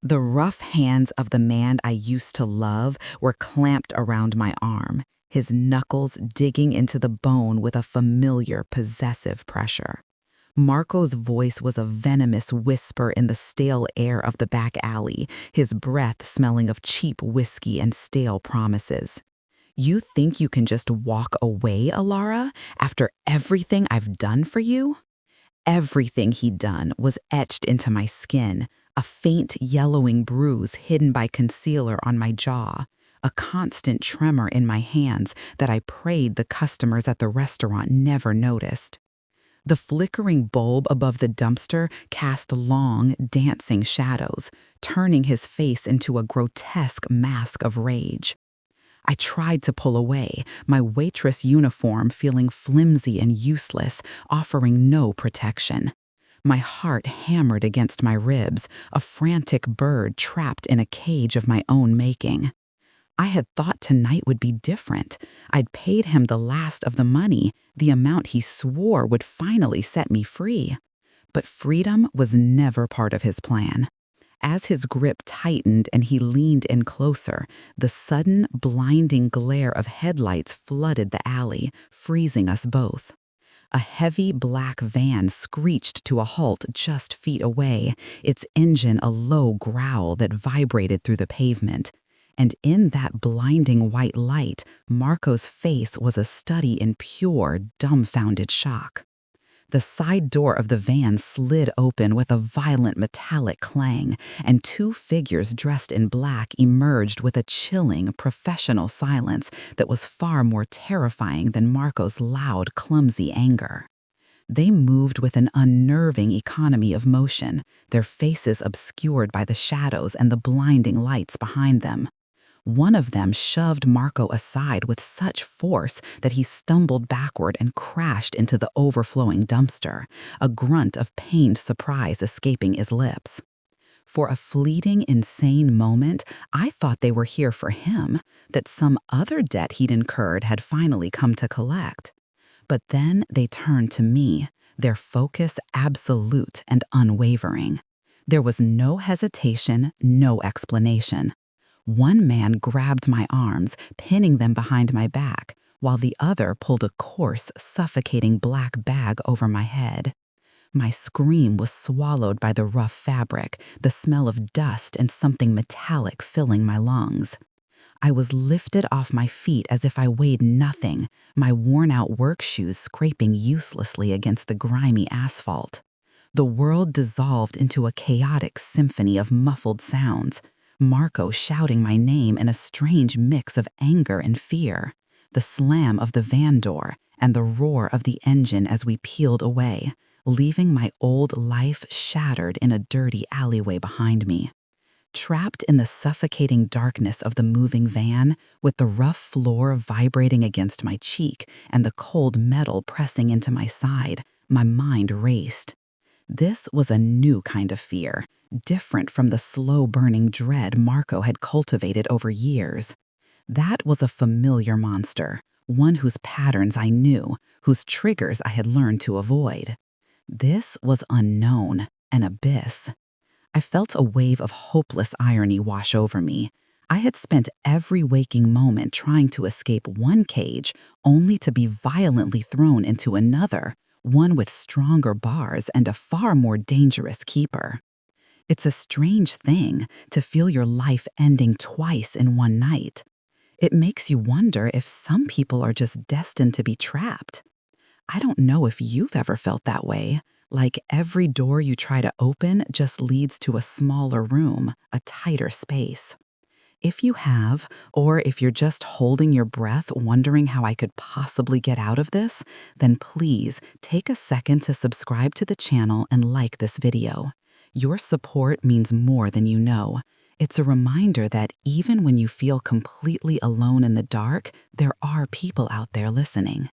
The rough hands of the man I used to love were clamped around my arm, his knuckles digging into the bone with a familiar, possessive pressure. Marco's voice was a venomous whisper in the stale air of the back alley, his breath smelling of cheap whiskey and stale promises. "You think you can just walk away, Alara, after everything I've done for you?" Everything he'd done was etched into my skin, a faint yellowing bruise hidden by concealer on my jaw, a constant tremor in my hands that I prayed the customers at the restaurant never noticed. The flickering bulb above the dumpster cast long, dancing shadows, turning his face into a grotesque mask of rage. I tried to pull away, my waitress uniform feeling flimsy and useless, offering no protection. My heart hammered against my ribs, a frantic bird trapped in a cage of my own making. I had thought tonight would be different. I'd paid him the last of the money, the amount he swore would finally set me free. But freedom was never part of his plan. As his grip tightened and he leaned in closer, the sudden, blinding glare of headlights flooded the alley, freezing us both. A heavy black van screeched to a halt just feet away, its engine a low growl that vibrated through the pavement. And in that blinding white light, Marco's face was a study in pure, dumbfounded shock. The side door of the van slid open with a violent metallic clang, and two figures dressed in black emerged with a chilling, professional silence that was far more terrifying than Marco's loud, clumsy anger. They moved with an unnerving economy of motion, their faces obscured by the shadows and the blinding lights behind them. One of them shoved Marco aside with such force that he stumbled backward and crashed into the overflowing dumpster, a grunt of pained surprise escaping his lips. For a fleeting, insane moment, I thought they were here for him, that some other debt he'd incurred had finally come to collect. But then they turned to me, their focus absolute and unwavering. There was no hesitation, no explanation. One man grabbed my arms, pinning them behind my back, while the other pulled a coarse, suffocating black bag over my head. My scream was swallowed by the rough fabric, the smell of dust and something metallic filling my lungs. I was lifted off my feet as if I weighed nothing, my worn-out work shoes scraping uselessly against the grimy asphalt. The world dissolved into a chaotic symphony of muffled sounds. Marco shouting my name in a strange mix of anger and fear, the slam of the van door, and the roar of the engine as we peeled away, leaving my old life shattered in a dirty alleyway behind me. Trapped in the suffocating darkness of the moving van, with the rough floor vibrating against my cheek and the cold metal pressing into my side, my mind raced. This was a new kind of fear, different from the slow-burning dread Marco had cultivated over years. That was a familiar monster, one whose patterns I knew, whose triggers I had learned to avoid. This was unknown, an abyss. I felt a wave of hopeless irony wash over me. I had spent every waking moment trying to escape one cage, only to be violently thrown into another, one with stronger bars and a far more dangerous keeper. It's a strange thing to feel your life ending twice in one night. It makes you wonder if some people are just destined to be trapped. I don't know if you've ever felt that way, like every door you try to open just leads to a smaller room, a tighter space. If you have, or if you're just holding your breath wondering how I could possibly get out of this, then please take a second to subscribe to the channel and like this video. Your support means more than you know. It's a reminder that even when you feel completely alone in the dark, there are people out there listening.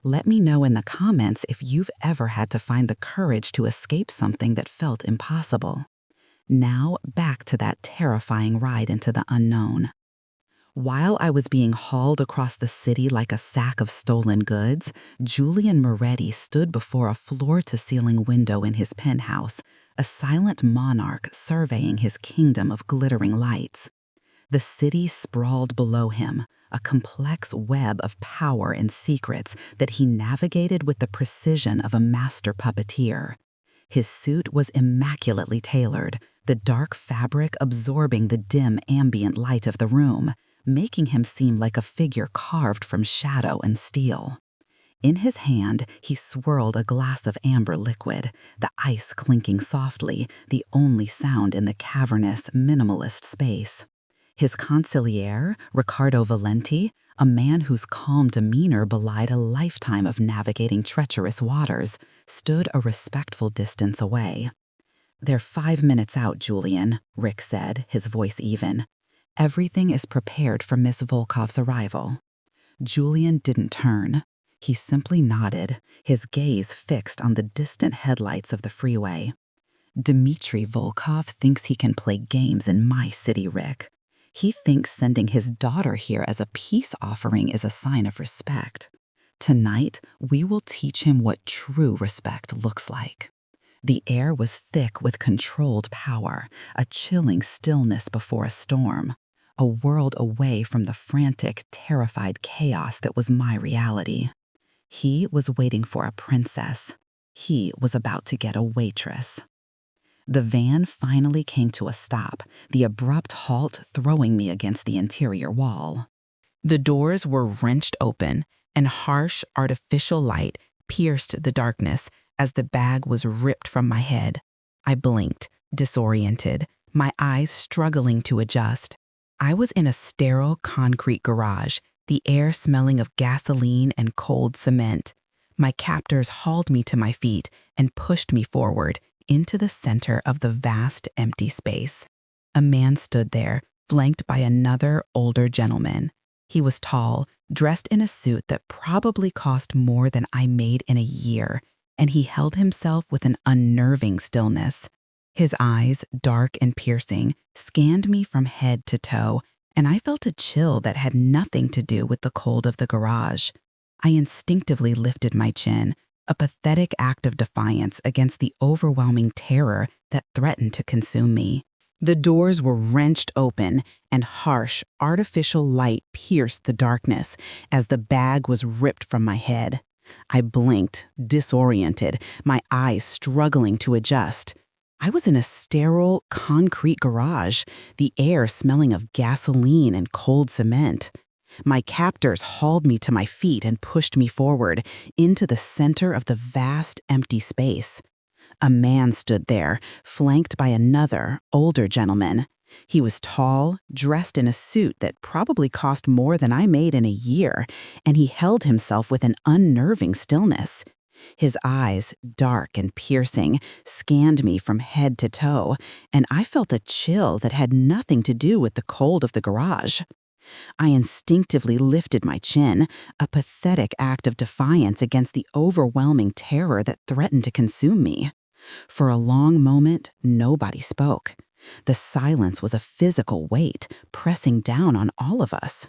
Let me know in the comments if you've ever had to find the courage to escape something that felt impossible. Now, back to that terrifying ride into the unknown. While I was being hauled across the city like a sack of stolen goods, Julian Moretti stood before a floor-to-ceiling window in his penthouse, a silent monarch surveying his kingdom of glittering lights. The city sprawled below him, a complex web of power and secrets that he navigated with the precision of a master puppeteer. His suit was immaculately tailored, the dark fabric absorbing the dim ambient light of the room, making him seem like a figure carved from shadow and steel. In his hand, he swirled a glass of amber liquid, the ice clinking softly, the only sound in the cavernous, minimalist space. His consigliere, Riccardo Valenti, a man whose calm demeanor belied a lifetime of navigating treacherous waters, stood a respectful distance away. "They're 5 minutes out, Julian," Rick said, his voice even. "Everything is prepared for Miss Volkov's arrival." Julian didn't turn. He simply nodded, his gaze fixed on the distant headlights of the freeway. "Dmitri Volkov thinks he can play games in my city, Rick. He thinks sending his daughter here as a peace offering is a sign of respect. Tonight, we will teach him what true respect looks like." The air was thick with controlled power, a chilling stillness before a storm, a world away from the frantic, terrified chaos that was my reality. He was waiting for a princess. He was about to get a waitress. The van finally came to a stop, the abrupt halt throwing me against the interior wall. The doors were wrenched open, and harsh, artificial light pierced the darkness as the bag was ripped from my head. I blinked, disoriented, my eyes struggling to adjust. I was in a sterile concrete garage, the air smelling of gasoline and cold cement. My captors hauled me to my feet and pushed me forward into the center of the vast, empty space. A man stood there, flanked by another, older gentleman. He was tall, dressed in a suit that probably cost more than I made in a year, and he held himself with an unnerving stillness. His eyes, dark and piercing, scanned me from head to toe, and I felt a chill that had nothing to do with the cold of the garage. I instinctively lifted my chin, a pathetic act of defiance against the overwhelming terror that threatened to consume me. The doors were wrenched open, and harsh, artificial light pierced the darkness as the bag was ripped from my head. I blinked, disoriented, my eyes struggling to adjust. I was in a sterile, concrete garage, the air smelling of gasoline and cold cement. My captors hauled me to my feet and pushed me forward into the center of the vast, empty space. A man stood there, flanked by another, older gentleman. He was tall, dressed in a suit that probably cost more than I made in a year, and he held himself with an unnerving stillness. His eyes, dark and piercing, scanned me from head to toe, and I felt a chill that had nothing to do with the cold of the garage. I instinctively lifted my chin, a pathetic act of defiance against the overwhelming terror that threatened to consume me. For a long moment, nobody spoke. The silence was a physical weight, pressing down on all of us.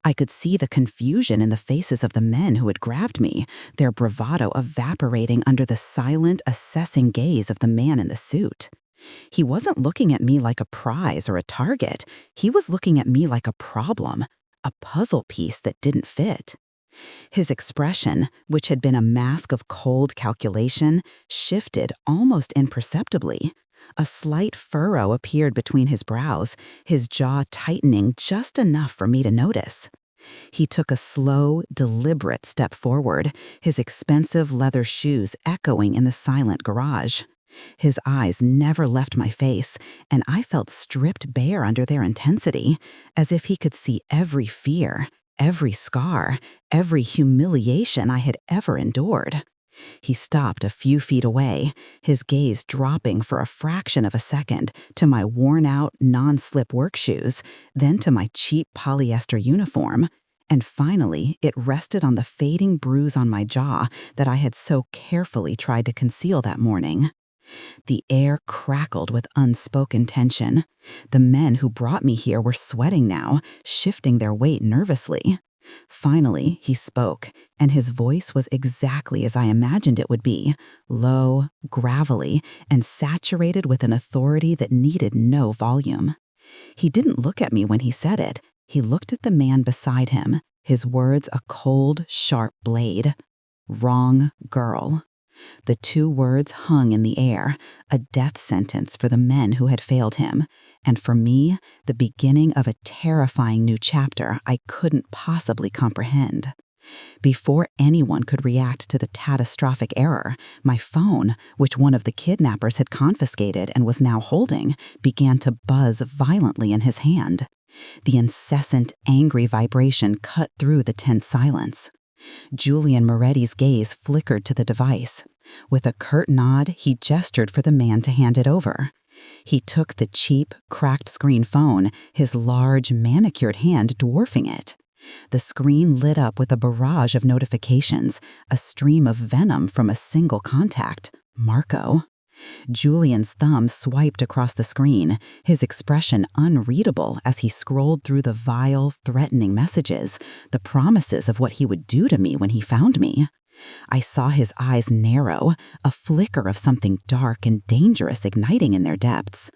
I could see the confusion in the faces of the men who had grabbed me, their bravado evaporating under the silent, assessing gaze of the man in the suit. He wasn't looking at me like a prize or a target. He was looking at me like a problem, a puzzle piece that didn't fit. His expression, which had been a mask of cold calculation, shifted almost imperceptibly. A slight furrow appeared between his brows, his jaw tightening just enough for me to notice. He took a slow, deliberate step forward, his expensive leather shoes echoing in the silent garage. His eyes never left my face, and I felt stripped bare under their intensity, as if he could see every fear, every scar, every humiliation I had ever endured. He stopped a few feet away, his gaze dropping for a fraction of a second to my worn-out, non-slip work shoes, then to my cheap polyester uniform, and finally it rested on the fading bruise on my jaw that I had so carefully tried to conceal that morning. The air crackled with unspoken tension. The men who brought me here were sweating now, shifting their weight nervously. Finally, he spoke, and his voice was exactly as I imagined it would be, low, gravelly, and saturated with an authority that needed no volume. He didn't look at me when he said it. He looked at the man beside him, his words a cold, sharp blade. Wrong girl. The two words hung in the air, a death sentence for the men who had failed him, and for me, the beginning of a terrifying new chapter I couldn't possibly comprehend. Before anyone could react to the catastrophic error, my phone, which one of the kidnappers had confiscated and was now holding, began to buzz violently in his hand. The incessant, angry vibration cut through the tense silence. Julian Moretti's gaze flickered to the device. With a curt nod, he gestured for the man to hand it over. He took the cheap, cracked screen phone, his large, manicured hand dwarfing it. The screen lit up with a barrage of notifications, a stream of venom from a single contact, Marco. Julian's thumb swiped across the screen, his expression unreadable as he scrolled through the vile, threatening messages, the promises of what he would do to me when he found me. I saw his eyes narrow, a flicker of something dark and dangerous igniting in their depths.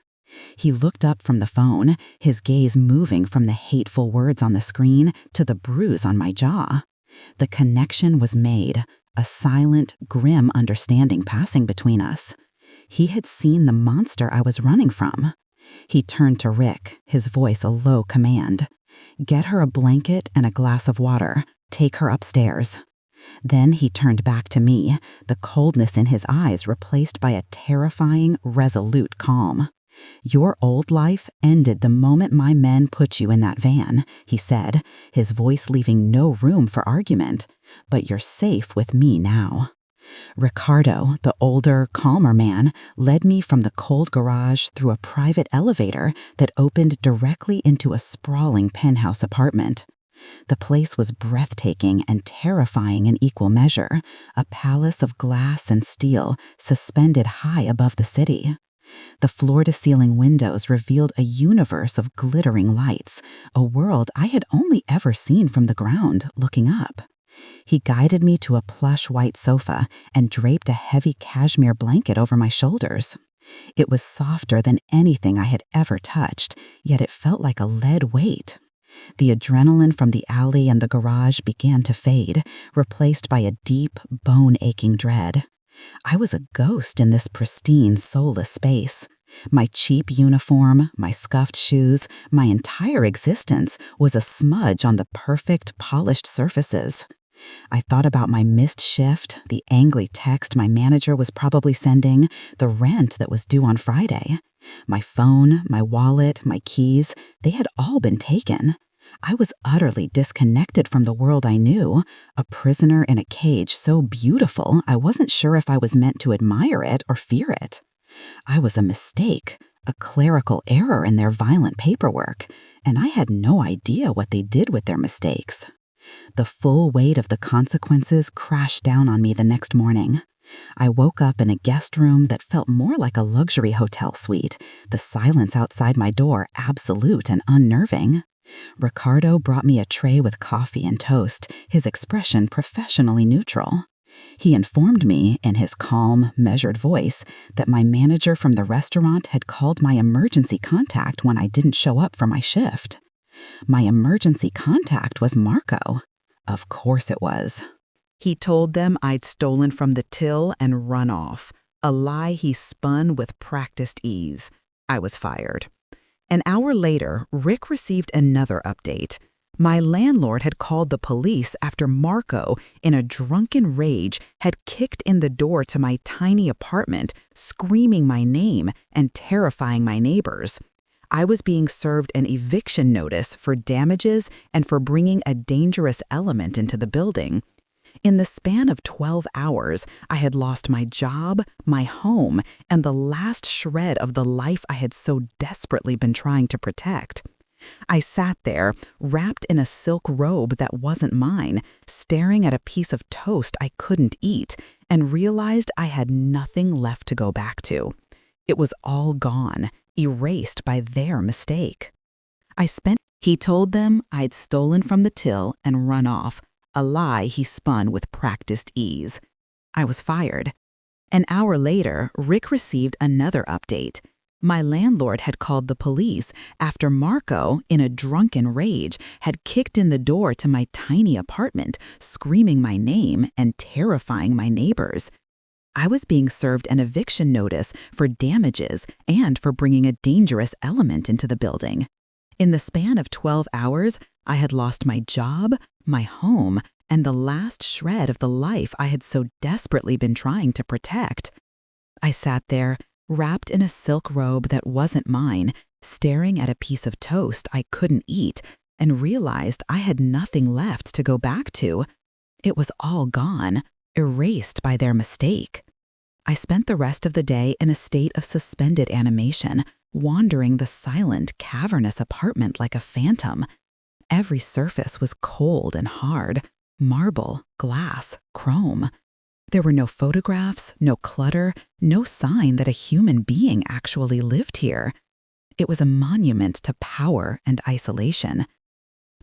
He looked up from the phone, his gaze moving from the hateful words on the screen to the bruise on my jaw. The connection was made, a silent, grim understanding passing between us. He had seen the monster I was running from. He turned to Rick, his voice a low command. "Get her a blanket and a glass of water. Take her upstairs." Then he turned back to me, the coldness in his eyes replaced by a terrifying, resolute calm. "Your old life ended the moment my men put you in that van," he said, his voice leaving no room for argument. "But you're safe with me now." Ricardo, the older, calmer man, led me from the cold garage through a private elevator that opened directly into a sprawling penthouse apartment. The place was breathtaking and terrifying in equal measure, a palace of glass and steel suspended high above the city. The floor-to-ceiling windows revealed a universe of glittering lights, a world I had only ever seen from the ground, looking up. He guided me to a plush white sofa and draped a heavy cashmere blanket over my shoulders. It was softer than anything I had ever touched, yet it felt like a lead weight. The adrenaline from the alley and the garage began to fade, replaced by a deep, bone-aching dread. I was a ghost in this pristine, soulless space. My cheap uniform, my scuffed shoes, my entire existence was a smudge on the perfect, polished surfaces. I thought about my missed shift, the angry text my manager was probably sending, the rent that was due on Friday. My phone, my wallet, my keys, they had all been taken. I was utterly disconnected from the world I knew, a prisoner in a cage so beautiful I wasn't sure if I was meant to admire it or fear it. I was a mistake, a clerical error in their violent paperwork, and I had no idea what they did with their mistakes. The full weight of the consequences crashed down on me the next morning. I woke up in a guest room that felt more like a luxury hotel suite, the silence outside my door absolute and unnerving. Ricardo brought me a tray with coffee and toast, his expression professionally neutral. He informed me, in his calm, measured voice, that my manager from the restaurant had called my emergency contact when I didn't show up for my shift. My emergency contact was Marco. Of course it was. He told them I'd stolen from the till and run off, a lie he spun with practiced ease. I was fired. An hour later, Rick received another update. My landlord had called the police after Marco, in a drunken rage, had kicked in the door to my tiny apartment, screaming my name and terrifying my neighbors. I was being served an eviction notice for damages and for bringing a dangerous element into the building. In the span of 12 hours, I had lost my job, my home, and the last shred of the life I had so desperately been trying to protect. I sat there, wrapped in a silk robe that wasn't mine, staring at a piece of toast I couldn't eat, and realized I had nothing left to go back to. It was all gone, erased by their mistake. I spent He told them I'd stolen from the till and run off, a lie he spun with practiced ease. I was fired. An hour later, Rick received another update. My landlord had called the police after Marco, in a drunken rage, had kicked in the door to my tiny apartment, screaming my name and terrifying my neighbors. I was being served an eviction notice for damages and for bringing a dangerous element into the building. In the span of 12 hours, I had lost my job, my home, and the last shred of the life I had so desperately been trying to protect. I sat there, wrapped in a silk robe that wasn't mine, staring at a piece of toast I couldn't eat, and realized I had nothing left to go back to. It was all gone, erased by their mistake. I spent the rest of the day in a state of suspended animation, wandering the silent, cavernous apartment like a phantom. Every surface was cold and hard, marble, glass, chrome. There were no photographs, no clutter, no sign that a human being actually lived here. It was a monument to power and isolation.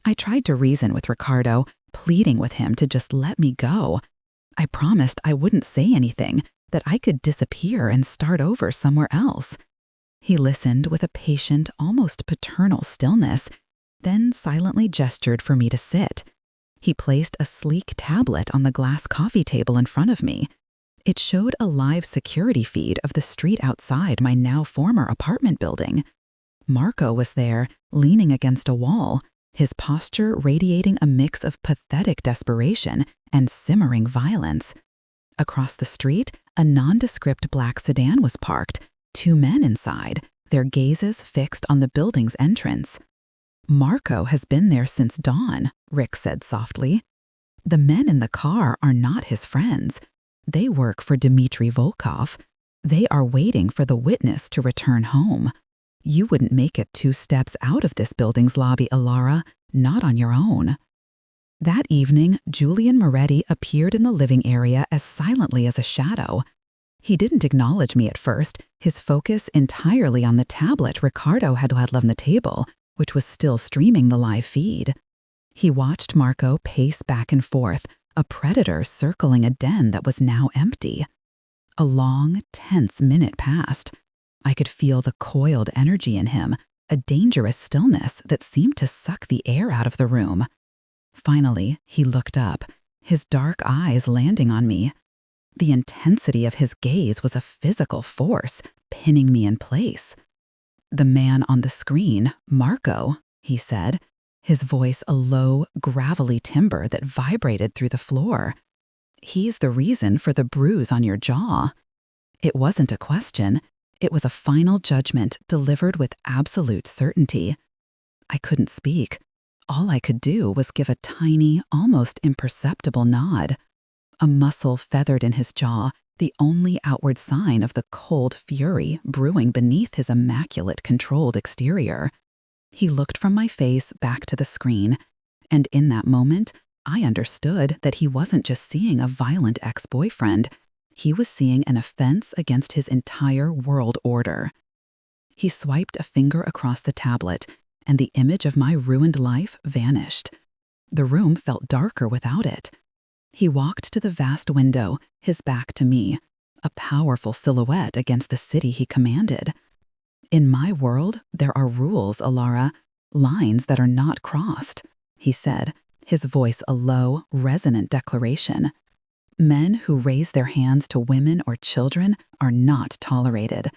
I tried to reason with Ricardo, pleading with him to just let me go. I promised I wouldn't say anything, that I could disappear and start over somewhere else. He listened with a patient, almost paternal stillness, then silently gestured for me to sit. He placed a sleek tablet on the glass coffee table in front of me. It showed a live security feed of the street outside my now former apartment building. Marco was there, leaning against a wall, his posture radiating a mix of pathetic desperation and simmering violence. Across the street, a nondescript black sedan was parked, 2 men inside, their gazes fixed on the building's entrance. "Marco has been there since dawn," Rick said softly. "The men in the car are not his friends. They work for Dmitry Volkov. They are waiting for the witness to return home. You wouldn't make it 2 steps out of this building's lobby, Alara, not on your own." That evening, Julian Moretti appeared in the living area as silently as a shadow. He didn't acknowledge me at first, his focus entirely on the tablet Ricardo had left on the table, which was still streaming the live feed. He watched Marco pace back and forth, a predator circling a den that was now empty. A long, tense minute passed. I could feel the coiled energy in him, a dangerous stillness that seemed to suck the air out of the room. Finally, he looked up, his dark eyes landing on me. The intensity of his gaze was a physical force, pinning me in place. "The man on the screen, Marco," he said, his voice a low, gravelly timbre that vibrated through the floor. "He's the reason for the bruise on your jaw." It wasn't a question. It was a final judgment delivered with absolute certainty. I couldn't speak. All I could do was give a tiny, almost imperceptible nod. A muscle feathered in his jaw, the only outward sign of the cold fury brewing beneath his immaculate, controlled exterior. He looked from my face back to the screen, and in that moment, I understood that he wasn't just seeing a violent ex-boyfriend. He was seeing an offense against his entire world order. He swiped a finger across the tablet, and the image of my ruined life vanished. The room felt darker without it. He walked to the vast window, his back to me, a powerful silhouette against the city he commanded. "In my world, there are rules, Alara, lines that are not crossed," he said, his voice a low, resonant declaration. "Men who raise their hands to women or children are not tolerated.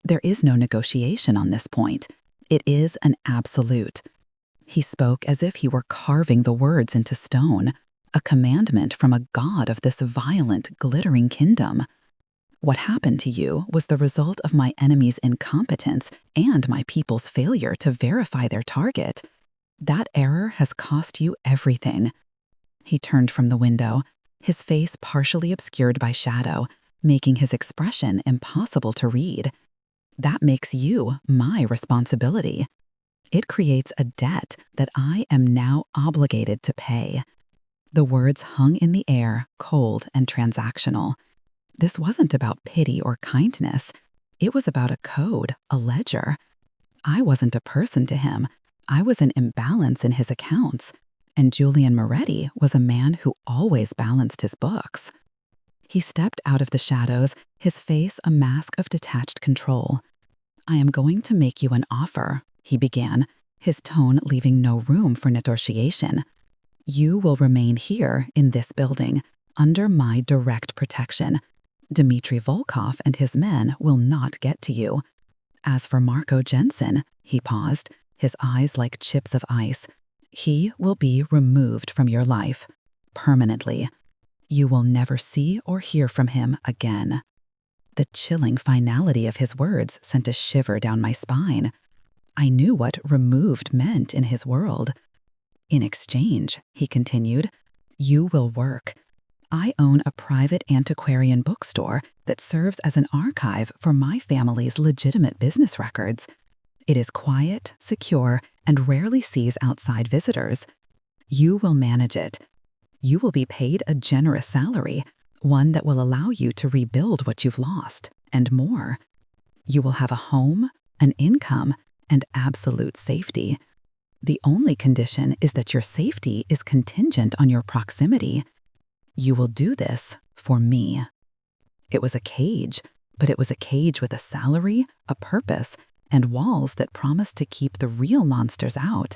There is no negotiation on this point. It is an absolute." He spoke as if he were carving the words into stone, a commandment from a god of this violent, glittering kingdom. "What happened to you was the result of my enemy's incompetence and my people's failure to verify their target. That error has cost you everything." He turned from the window, his face partially obscured by shadow, making his expression impossible to read. "That makes you my responsibility. It creates a debt that I am now obligated to pay." The words hung in the air, cold and transactional. This wasn't about pity or kindness. It was about a code, a ledger. I wasn't a person to him. I was an imbalance in his accounts, and Julian Moretti was a man who always balanced his books. He stepped out of the shadows, his face a mask of detached control. "I am going to make you an offer," he began, his tone leaving no room for negotiation. "You will remain here in this building, under my direct protection. Dmitry Volkov and his men will not get to you. As for Marco Jensen," he paused, his eyes like chips of ice, "he will be removed from your life, permanently. You will never see or hear from him again." The chilling finality of his words sent a shiver down my spine. I knew what removed meant in his world. "In exchange," he continued, "you will work. I own a private antiquarian bookstore that serves as an archive for my family's legitimate business records. It is quiet, secure, and rarely sees outside visitors. You will manage it. You will be paid a generous salary, one that will allow you to rebuild what you've lost, and more. You will have a home, an income, and absolute safety. The only condition is that your safety is contingent on your proximity. You will do this for me." It was a cage, but it was a cage with a salary, a purpose, and walls that promised to keep the real monsters out.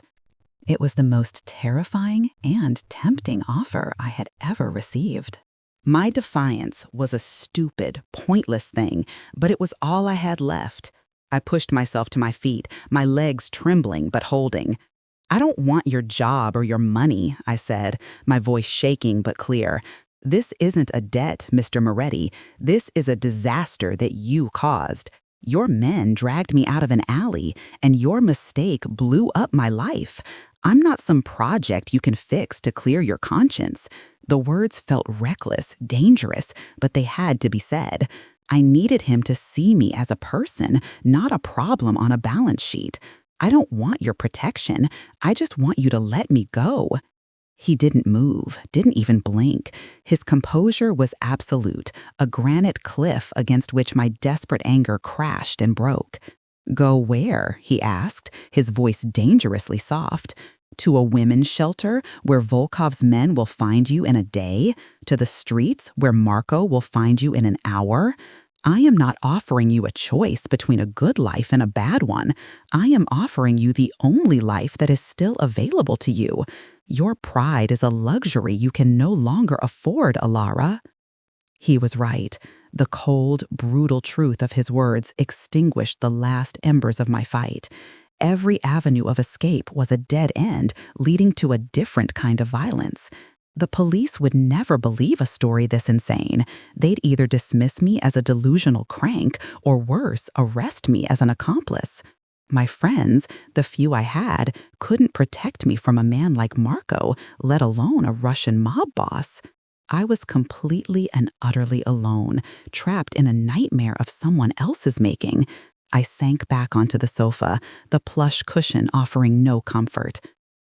It was the most terrifying and tempting offer I had ever received. My defiance was a stupid, pointless thing, but it was all I had left. I pushed myself to my feet, my legs trembling but holding. "I don't want your job or your money," I said, my voice shaking but clear. "This isn't a debt, Mr. Moretti. This is a disaster that you caused. Your men dragged me out of an alley, and your mistake blew up my life. I'm not some project you can fix to clear your conscience." The words felt reckless, dangerous, but they had to be said. I needed him to see me as a person, not a problem on a balance sheet. "I don't want your protection. I just want you to let me go." He didn't move, didn't even blink. His composure was absolute, a granite cliff against which my desperate anger crashed and broke. "Go where?" he asked, his voice dangerously soft. "To a women's shelter where Volkov's men will find you in a day? To the streets where Marco will find you in an hour? I am not offering you a choice between a good life and a bad one. I am offering you the only life that is still available to you. Your pride is a luxury you can no longer afford, Alara." He was right. The cold, brutal truth of his words extinguished the last embers of my fight. Every avenue of escape was a dead end, leading to a different kind of violence. The police would never believe a story this insane. They'd either dismiss me as a delusional crank or, worse, arrest me as an accomplice. My friends, the few I had, couldn't protect me from a man like Marco, let alone a Russian mob boss. I was completely and utterly alone, trapped in a nightmare of someone else's making. I sank back onto the sofa, the plush cushion offering no comfort.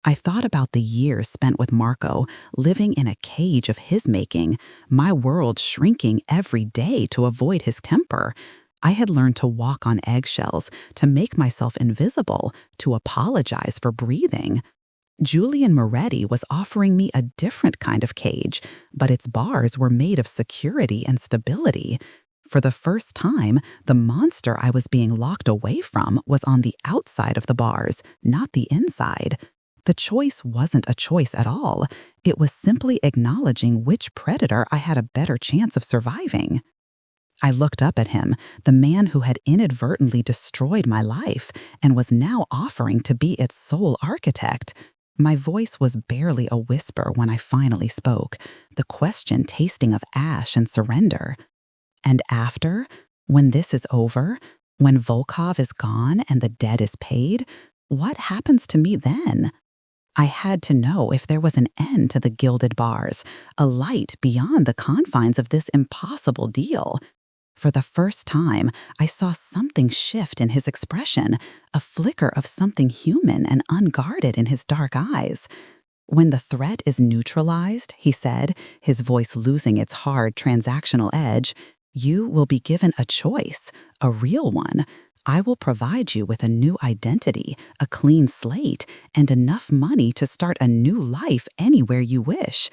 I thought about the years spent with Marco, living in a cage of his making, my world shrinking every day to avoid his temper. I had learned to walk on eggshells, to make myself invisible, to apologize for breathing. Julian Moretti was offering me a different kind of cage, but its bars were made of security and stability. For the first time, the monster I was being locked away from was on the outside of the bars, not the inside. The choice wasn't a choice at all. It was simply acknowledging which predator I had a better chance of surviving. I looked up at him, the man who had inadvertently destroyed my life and was now offering to be its sole architect. My voice was barely a whisper when I finally spoke, the question tasting of ash and surrender. "And after, when this is over, when Volkov is gone and the debt is paid, what happens to me then?" I had to know if there was an end to the gilded bars, a light beyond the confines of this impossible deal. For the first time, I saw something shift in his expression, a flicker of something human and unguarded in his dark eyes. "When the threat is neutralized," he said, his voice losing its hard transactional edge, "you will be given a choice, a real one. I will provide you with a new identity, a clean slate, and enough money to start a new life anywhere you wish.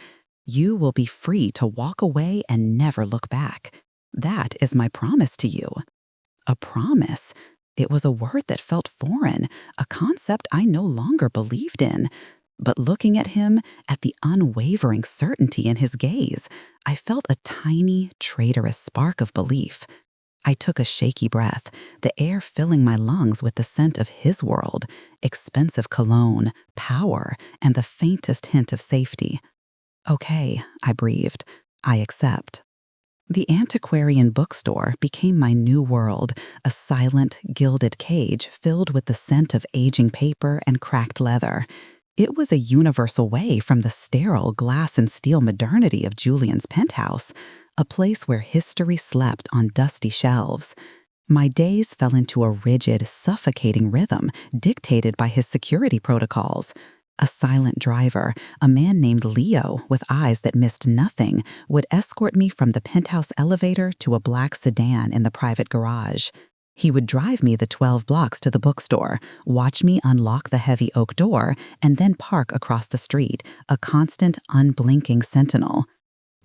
You will be free to walk away and never look back. That is my promise to you." A promise. It was a word that felt foreign, a concept I no longer believed in. But looking at him, at the unwavering certainty in his gaze, I felt a tiny, traitorous spark of belief. I took a shaky breath, the air filling my lungs with the scent of his world, expensive cologne, power, and the faintest hint of safety. "Okay," I breathed. "I accept." The antiquarian bookstore became my new world, a silent, gilded cage filled with the scent of aging paper and cracked leather. It was a universal way from the sterile glass and steel modernity of Julian's penthouse, a place where history slept on dusty shelves. My days fell into a rigid, suffocating rhythm dictated by his security protocols. A silent driver, a man named Leo with eyes that missed nothing, would escort me from the penthouse elevator to a black sedan in the private garage. He would drive me the 12 blocks to the bookstore, watch me unlock the heavy oak door, and then park across the street, a constant, unblinking sentinel.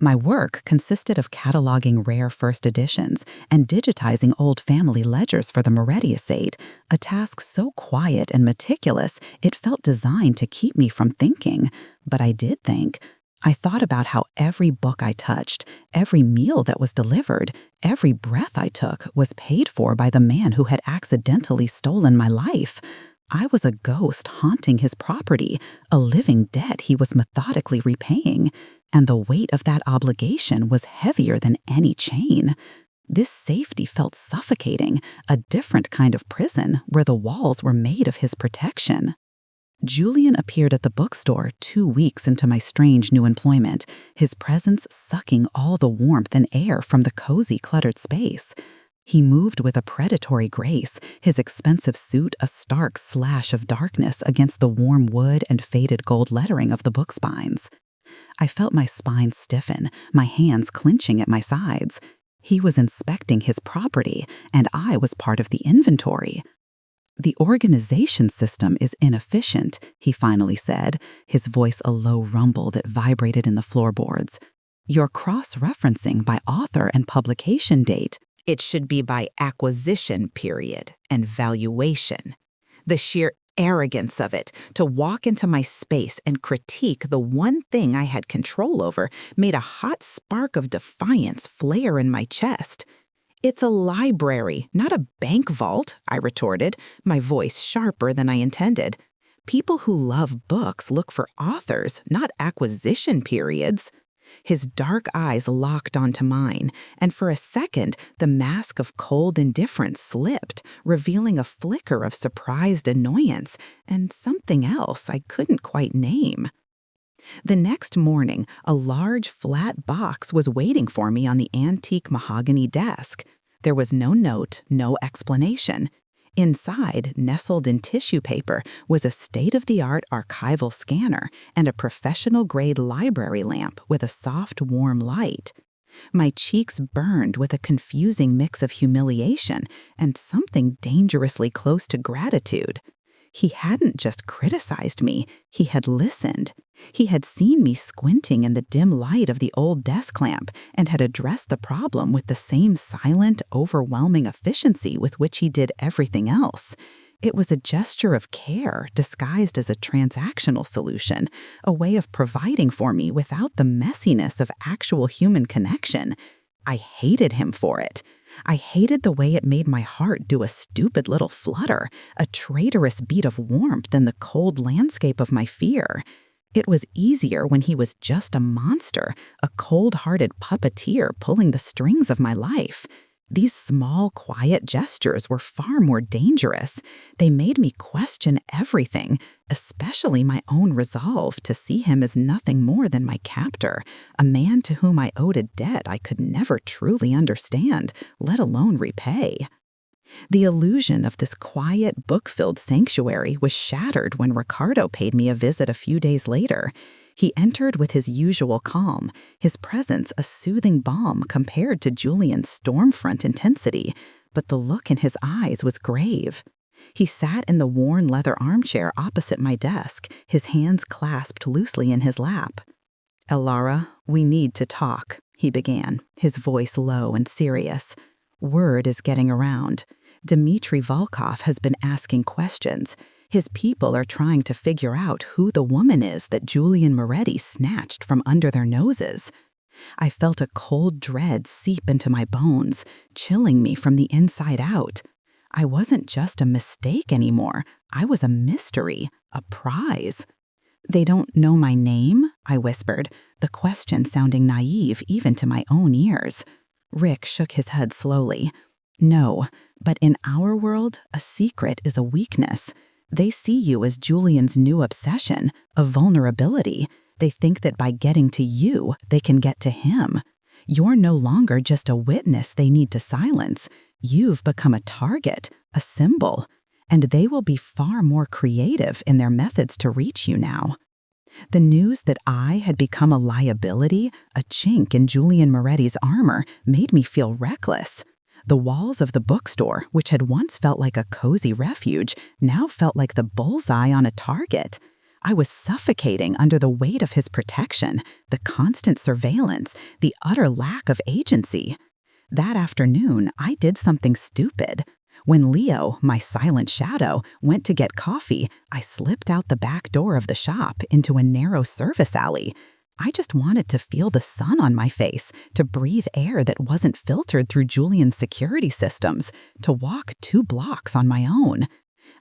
My work consisted of cataloging rare first editions and digitizing old family ledgers for the Moretti estate, a task so quiet and meticulous it felt designed to keep me from thinking. But I did think. I thought about how every book I touched, every meal that was delivered, every breath I took was paid for by the man who had accidentally stolen my life. I was a ghost haunting his property, a living debt he was methodically repaying, and the weight of that obligation was heavier than any chain. This safety felt suffocating, a different kind of prison where the walls were made of his protection. Julian appeared at the bookstore 2 weeks into my strange new employment, his presence sucking all the warmth and air from the cozy, cluttered space. He moved with a predatory grace, his expensive suit a stark slash of darkness against the warm wood and faded gold lettering of the book spines. I felt my spine stiffen, my hands clenching at my sides. He was inspecting his property, and I was part of the inventory. "The organization system is inefficient," he finally said, his voice a low rumble that vibrated in the floorboards. "You're cross-referencing by author and publication date. It should be by acquisition period and valuation." The sheer arrogance of it, to walk into my space and critique the one thing I had control over, made a hot spark of defiance flare in my chest. "It's a library, not a bank vault," I retorted, my voice sharper than I intended. "People who love books look for authors, not acquisition periods." His dark eyes locked onto mine, and for a second, the mask of cold indifference slipped, revealing a flicker of surprised annoyance and something else I couldn't quite name. The next morning, a large, flat box was waiting for me on the antique mahogany desk. There was no note, no explanation. Inside, nestled in tissue paper, was a state-of-the-art archival scanner and a professional-grade library lamp with a soft, warm light. My cheeks burned with a confusing mix of humiliation and something dangerously close to gratitude. He hadn't just criticized me, he had listened. He had seen me squinting in the dim light of the old desk lamp and had addressed the problem with the same silent, overwhelming efficiency with which he did everything else. It was a gesture of care disguised as a transactional solution, a way of providing for me without the messiness of actual human connection. I hated him for it. I hated the way it made my heart do a stupid little flutter, a traitorous beat of warmth in the cold landscape of my fear. It was easier when he was just a monster, a cold-hearted puppeteer pulling the strings of my life. These small, quiet gestures were far more dangerous. They made me question everything, especially my own resolve to see him as nothing more than my captor, a man to whom I owed a debt I could never truly understand, let alone repay. The illusion of this quiet, book-filled sanctuary was shattered when Ricardo paid me a visit a few days later. He entered with his usual calm, his presence a soothing balm compared to Julian's stormfront intensity. but the look in his eyes was grave. He sat in the worn leather armchair opposite my desk, his hands clasped loosely in his lap. "Elara, we need to talk," he began, his voice low and serious. "Word is getting around. Dmitry Volkov has been asking questions. His people are trying to figure out who the woman is that Julian Moretti snatched from under their noses." I felt a cold dread seep into my bones, chilling me from the inside out. I wasn't just a mistake anymore. I was a mystery, a prize. "They don't know my name?" I whispered, the question sounding naive even to my own ears. Rick shook his head slowly. "No, but in our world, a secret is a weakness. They see you as Julian's new obsession, a vulnerability. They think that by getting to you, they can get to him. You're no longer just a witness they need to silence. You've become a target, a symbol, and they will be far more creative in their methods to reach you now." The news that I had become a liability, a chink in Julian Moretti's armor, made me feel reckless. The walls of the bookstore, which had once felt like a cozy refuge, now felt like the bullseye on a target. I was suffocating under the weight of his protection, the constant surveillance, the utter lack of agency. That afternoon, I did something stupid. When Leo, my silent shadow, went to get coffee, I slipped out the back door of the shop into a narrow service alley. I just wanted to feel the sun on my face, to breathe air that wasn't filtered through Julian's security systems, to walk 2 blocks on my own.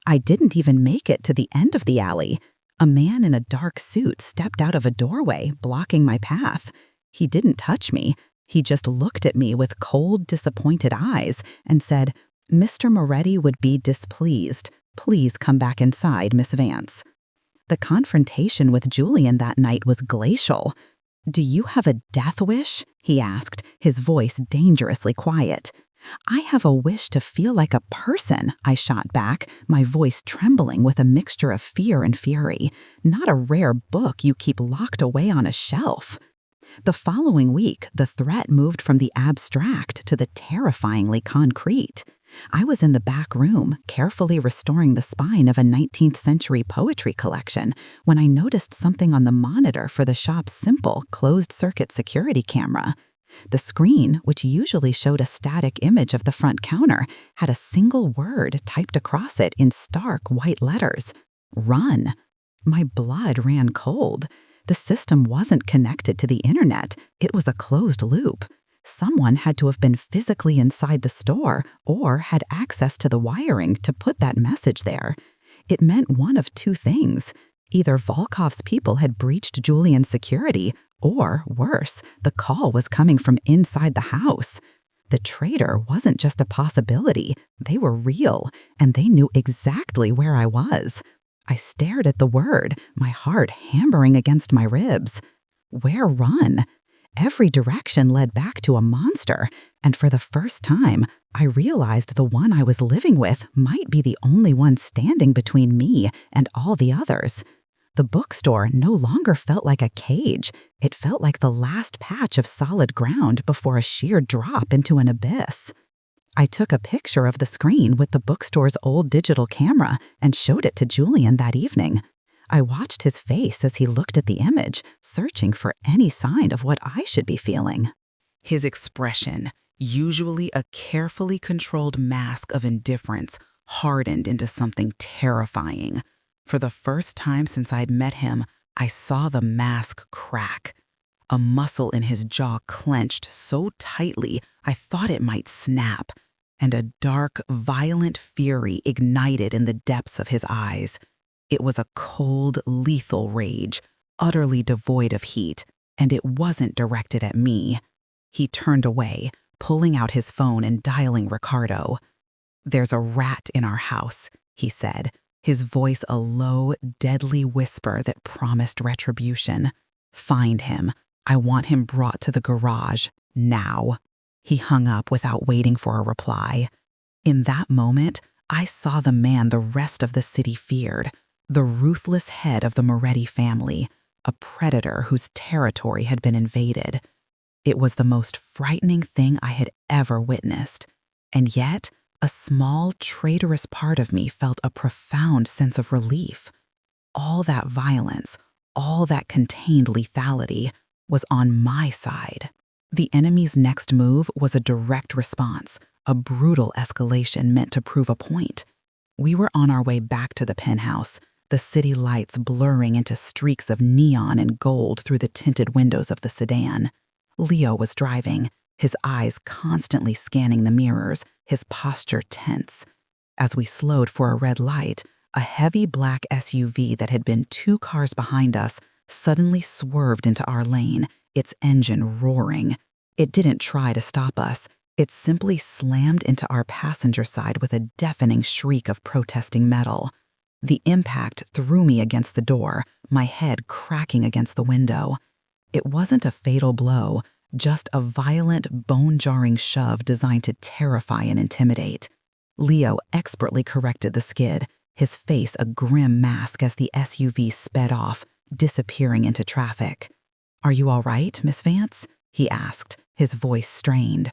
I didn't even make it to the end of the alley. A man in a dark suit stepped out of a doorway, blocking my path. He didn't touch me. He just looked at me with cold, disappointed eyes and said, "Mr. Moretti would be displeased. Please come back inside, Miss Vance." The confrontation with Julian that night was glacial. "Do you have a death wish?" he asked, his voice dangerously quiet. "I have a wish to feel like a person," I shot back, my voice trembling with a mixture of fear and fury. "Not a rare book you keep locked away on a shelf." The following week, the threat moved from the abstract to the terrifyingly concrete. I was in the back room, carefully restoring the spine of a 19th century poetry collection, when I noticed something on the monitor for the shop's simple, closed-circuit security camera. The screen, which usually showed a static image of the front counter, had a single word typed across it in stark white letters: "Run." My blood ran cold. The system wasn't connected to the internet. It was a closed loop. Someone had to have been physically inside the store or had access to the wiring to put that message there. It meant one of 2 things. Either Volkov's people had breached Julian's security, or, worse, the call was coming from inside the house. The traitor wasn't just a possibility. They were real, and they knew exactly where I was. I stared at the word, my heart hammering against my ribs. Where run? Every direction led back to a monster, and for the first time, I realized the one I was living with might be the only one standing between me and all the others. The bookstore no longer felt like a cage. It felt like the last patch of solid ground before a sheer drop into an abyss. I took a picture of the screen with the bookstore's old digital camera and showed it to Julian that evening. I watched his face as he looked at the image, searching for any sign of what I should be feeling. His expression, usually a carefully controlled mask of indifference, hardened into something terrifying. For the first time since I'd met him, I saw the mask crack. A muscle in his jaw clenched so tightly I thought it might snap, and a dark, violent fury ignited in the depths of his eyes. It was a cold, lethal rage, utterly devoid of heat, and it wasn't directed at me. He turned away, pulling out his phone and dialing Ricardo. "There's a rat in our house," he said, his voice a low, deadly whisper that promised retribution. "Find him. I want him brought to the garage, now." He hung up without waiting for a reply. In that moment, I saw the man the rest of the city feared, the ruthless head of the Moretti family, a predator whose territory had been invaded. It was the most frightening thing I had ever witnessed, and yet A small, traitorous part of me felt a profound sense of relief. All that violence, all that contained lethality, was on my side. The enemy's next move was a direct response, a brutal escalation meant to prove a point. We were on our way back to the penthouse, the city lights blurring into streaks of neon and gold through the tinted windows of the sedan. Leo was driving, his eyes constantly scanning the mirrors, his posture tense. As we slowed for a red light, a heavy black SUV that had been 2 cars behind us suddenly swerved into our lane, its engine roaring. It didn't try to stop us. It simply slammed into our passenger side with a deafening shriek of protesting metal. The impact threw me against the door, my head cracking against the window. It wasn't a fatal blow, just a violent, bone-jarring shove designed to terrify and intimidate. Leo expertly corrected the skid, his face a grim mask as the SUV sped off, disappearing into traffic. "Are you all right, Miss Vance?" he asked, his voice strained.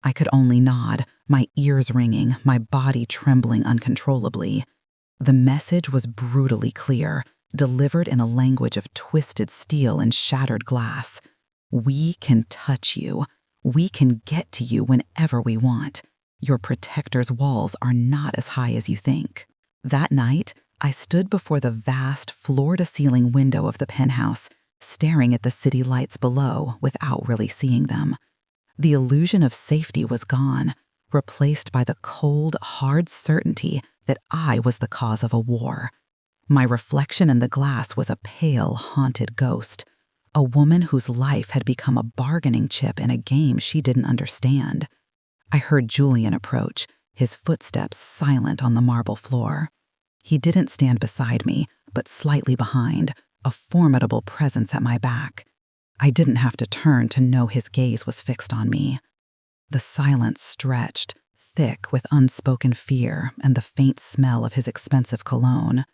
I could only nod, my ears ringing, my body trembling uncontrollably. The message was brutally clear, delivered in a language of twisted steel and shattered glass. We can touch you. We can get to you whenever we want. Your protector's walls are not as high as you think. That night, I stood before the vast, floor-to-ceiling window of the penthouse, staring at the city lights below without really seeing them. The illusion of safety was gone, replaced by the cold, hard certainty that I was the cause of a war. My reflection in the glass was a pale, haunted ghost, a woman whose life had become a bargaining chip in a game she didn't understand. I heard Julian approach, his footsteps silent on the marble floor. He didn't stand beside me, but slightly behind, a formidable presence at my back. I didn't have to turn to know his gaze was fixed on me. The silence stretched, thick with unspoken fear and the faint smell of his expensive cologne.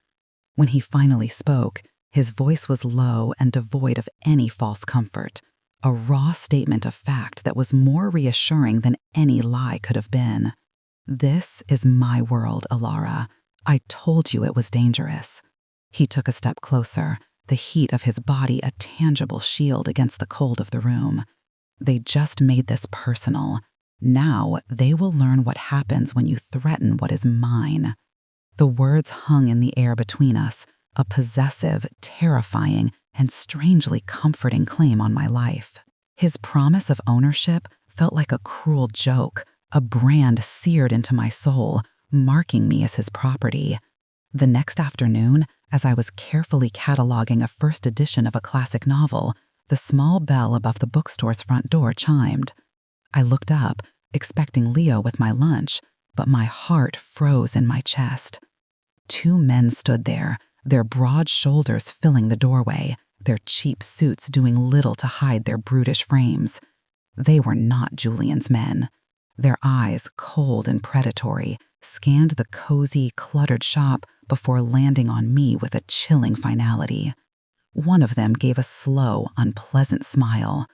When he finally spoke, his voice was low and devoid of any false comfort, a raw statement of fact that was more reassuring than any lie could have been. "This is my world, Alara. I told you it was dangerous." He took a step closer, the heat of his body a tangible shield against the cold of the room. "They just made this personal. Now they will learn what happens when you threaten what is mine." The words hung in the air between us, a possessive, terrifying, and strangely comforting claim on my life. His promise of ownership felt like a cruel joke, a brand seared into my soul, marking me as his property. The next afternoon, as I was carefully cataloging a first edition of a classic novel, the small bell above the bookstore's front door chimed. I looked up, expecting Leo with my lunch, but my heart froze in my chest. 2 men stood there, their broad shoulders filling the doorway, their cheap suits doing little to hide their brutish frames. They were not Julian's men. Their eyes, cold and predatory, scanned the cozy, cluttered shop before landing on me with a chilling finality. One of them gave a slow, unpleasant smile.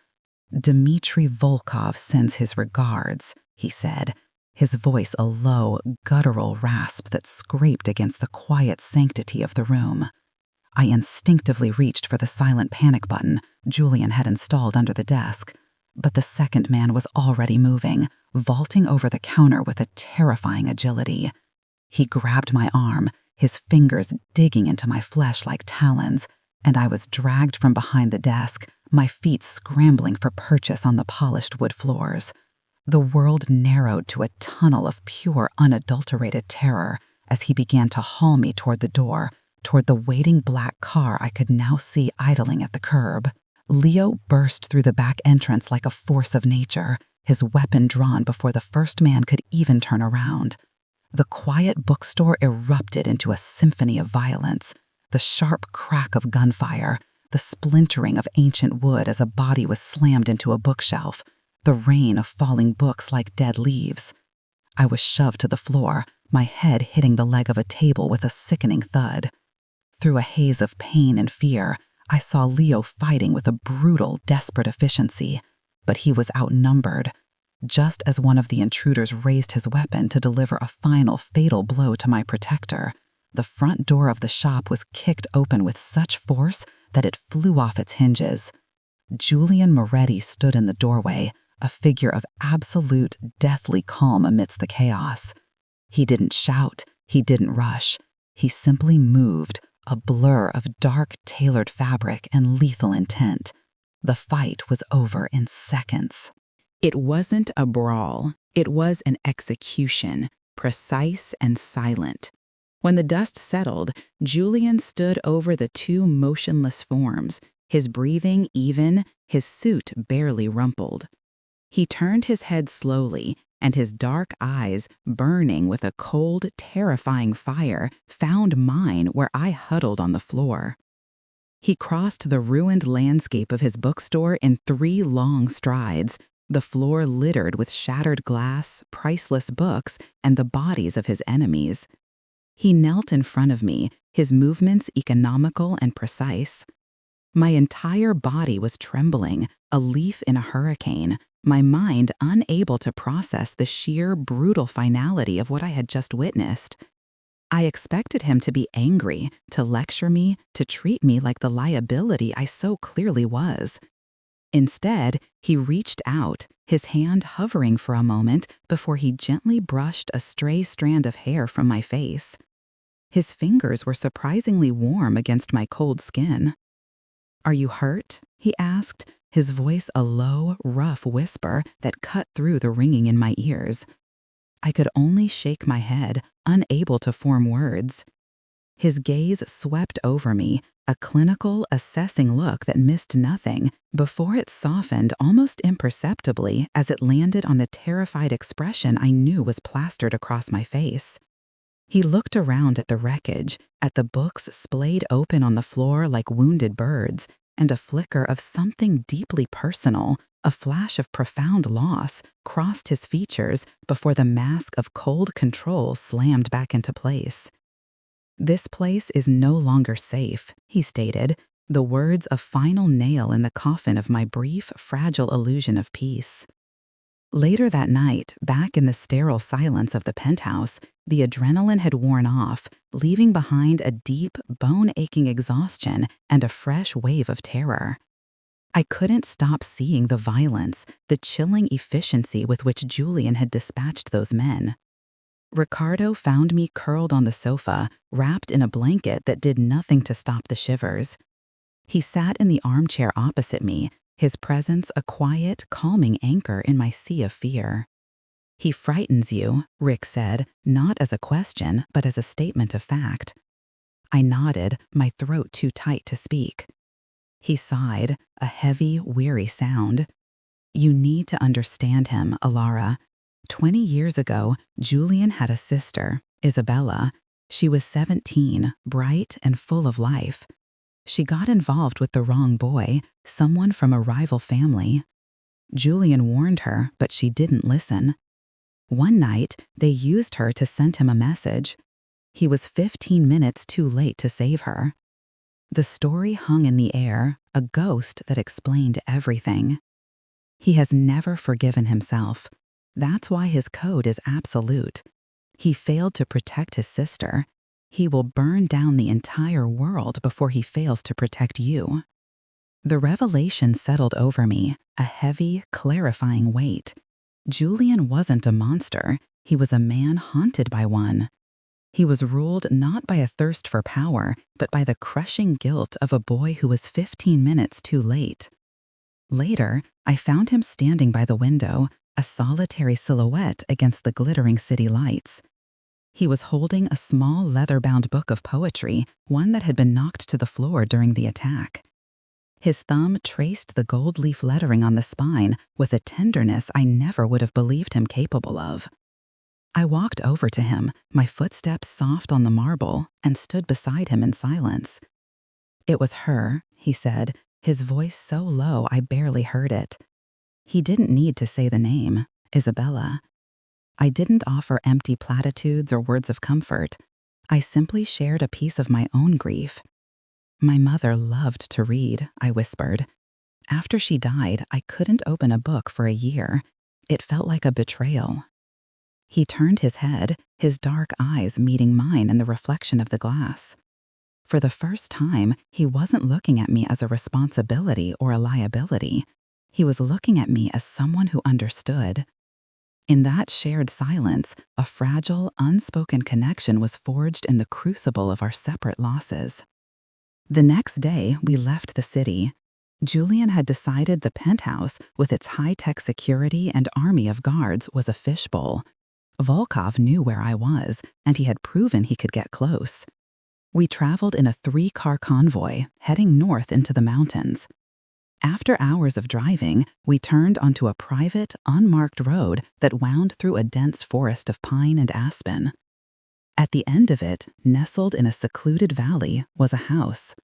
"Dmitri Volkov sends his regards," he said, his voice a low, guttural rasp that scraped against the quiet sanctity of the room. I instinctively reached for the silent panic button Julian had installed under the desk, but the second man was already moving, vaulting over the counter with a terrifying agility. He grabbed my arm, his fingers digging into my flesh like talons, and I was dragged from behind the desk, my feet scrambling for purchase on the polished wood floors. The world narrowed to a tunnel of pure, unadulterated terror as he began to haul me toward the door, toward the waiting black car I could now see idling at the curb. Leo burst through the back entrance like a force of nature, his weapon drawn before the first man could even turn around. The quiet bookstore erupted into a symphony of violence, the sharp crack of gunfire, the splintering of ancient wood as a body was slammed into a bookshelf, the rain of falling books like dead leaves. I was shoved to the floor, my head hitting the leg of a table with a sickening thud. Through a haze of pain and fear, I saw Leo fighting with a brutal, desperate efficiency, but he was outnumbered. just as one of the intruders raised his weapon to deliver a final fatal blow to my protector. The front door of the shop was kicked open with such force that it flew off its hinges. Julian Moretti stood in the doorway, a figure of absolute deathly calm amidst the chaos. He didn't shout, he didn't rush. He simply moved, a blur of dark, tailored fabric and lethal intent. The fight was over in seconds. It wasn't a brawl. It was an execution, precise and silent. When the dust settled, Julian stood over the two motionless forms, his breathing even, his suit barely rumpled. He turned his head slowly, and his dark eyes, burning with a cold, terrifying fire, found mine where I huddled on the floor. He crossed the ruined landscape of his bookstore in 3 long strides, the floor littered with shattered glass, priceless books, and the bodies of his enemies. He knelt in front of me, his movements economical and precise. My entire body was trembling, a leaf in a hurricane, my mind unable to process the sheer, brutal finality of what I had just witnessed. I expected him to be angry, to lecture me, to treat me like the liability I so clearly was. Instead, he reached out, his hand hovering for a moment before he gently brushed a stray strand of hair from my face. His fingers were surprisingly warm against my cold skin. "Are you hurt?" he asked, his voice a low, rough whisper that cut through the ringing in my ears. I could only shake my head, unable to form words. His gaze swept over me, a clinical, assessing look that missed nothing, before it softened almost imperceptibly as it landed on the terrified expression I knew was plastered across my face. He looked around at the wreckage, at the books splayed open on the floor like wounded birds, and a flicker of something deeply personal, a flash of profound loss, crossed his features before the mask of cold control slammed back into place. "This place is no longer safe," he stated, the words a final nail in the coffin of my brief, fragile illusion of peace. Later that night, back in the sterile silence of the penthouse, the adrenaline had worn off, leaving behind a deep, bone-aching exhaustion and a fresh wave of terror. I couldn't stop seeing the violence, the chilling efficiency with which Julian had dispatched those men. Ricardo found me curled on the sofa, wrapped in a blanket that did nothing to stop the shivers. He sat in the armchair opposite me, his presence a quiet, calming anchor in my sea of fear. "He frightens you," Rick said, not as a question, but as a statement of fact. I nodded, my throat too tight to speak. He sighed, a heavy, weary sound. "You need to understand him, Alara. 20 years ago, Julian had a sister, Isabella. She was 17, bright and full of life. She got involved with the wrong boy, someone from a rival family. Julian warned her, but she didn't listen. One night, they used her to send him a message. He was 15 minutes too late to save her." The story hung in the air, a ghost that explained everything. He has never forgiven himself. That's why his code is absolute. He failed to protect his sister. He will burn down the entire world before he fails to protect you. The revelation settled over me, a heavy, clarifying weight. Julian wasn't a monster. He was a man haunted by one. He was ruled not by a thirst for power, but by the crushing guilt of a boy who was 15 minutes too late. Later, I found him standing by the window, a solitary silhouette against the glittering city lights. He was holding a small leather-bound book of poetry, one that had been knocked to the floor during the attack. His thumb traced the gold leaf lettering on the spine with a tenderness I never would have believed him capable of. I walked over to him, my footsteps soft on the marble, and stood beside him in silence. "It was her," he said, his voice so low I barely heard it. He didn't need to say the name, Isabella. I didn't offer empty platitudes or words of comfort. I simply shared a piece of my own grief. "My mother loved to read," I whispered. "After she died, I couldn't open a book for a year. It felt like a betrayal. He turned his head, his dark eyes meeting mine in the reflection of the glass. For the first time, he wasn't looking at me as a responsibility or a liability. He was looking at me as someone who understood. In that shared silence, a fragile, unspoken connection was forged in the crucible of our separate losses. The next day, we left the city. Julian had decided the penthouse, with its high-tech security and army of guards, was a fishbowl. Volkov knew where I was, and he had proven he could get close. We traveled in a 3-car convoy, heading north into the mountains. After hours of driving, we turned onto a private, unmarked road that wound through a dense forest of pine and aspen. At the end of it, nestled in a secluded valley, was a house.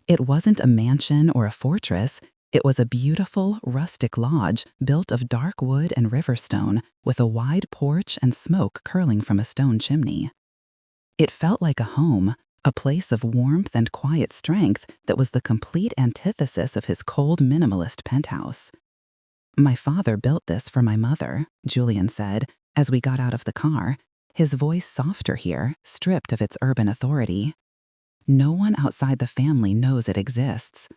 It wasn't a mansion or a fortress. It was a beautiful, rustic lodge built of dark wood and river stone, with a wide porch and smoke curling from a stone chimney. It felt like a home, a place of warmth and quiet strength that was the complete antithesis of his cold minimalist penthouse. "My father built this for my mother," Julian said, as we got out of the car, his voice softer here, stripped of its urban authority. "No one outside the family knows it exists."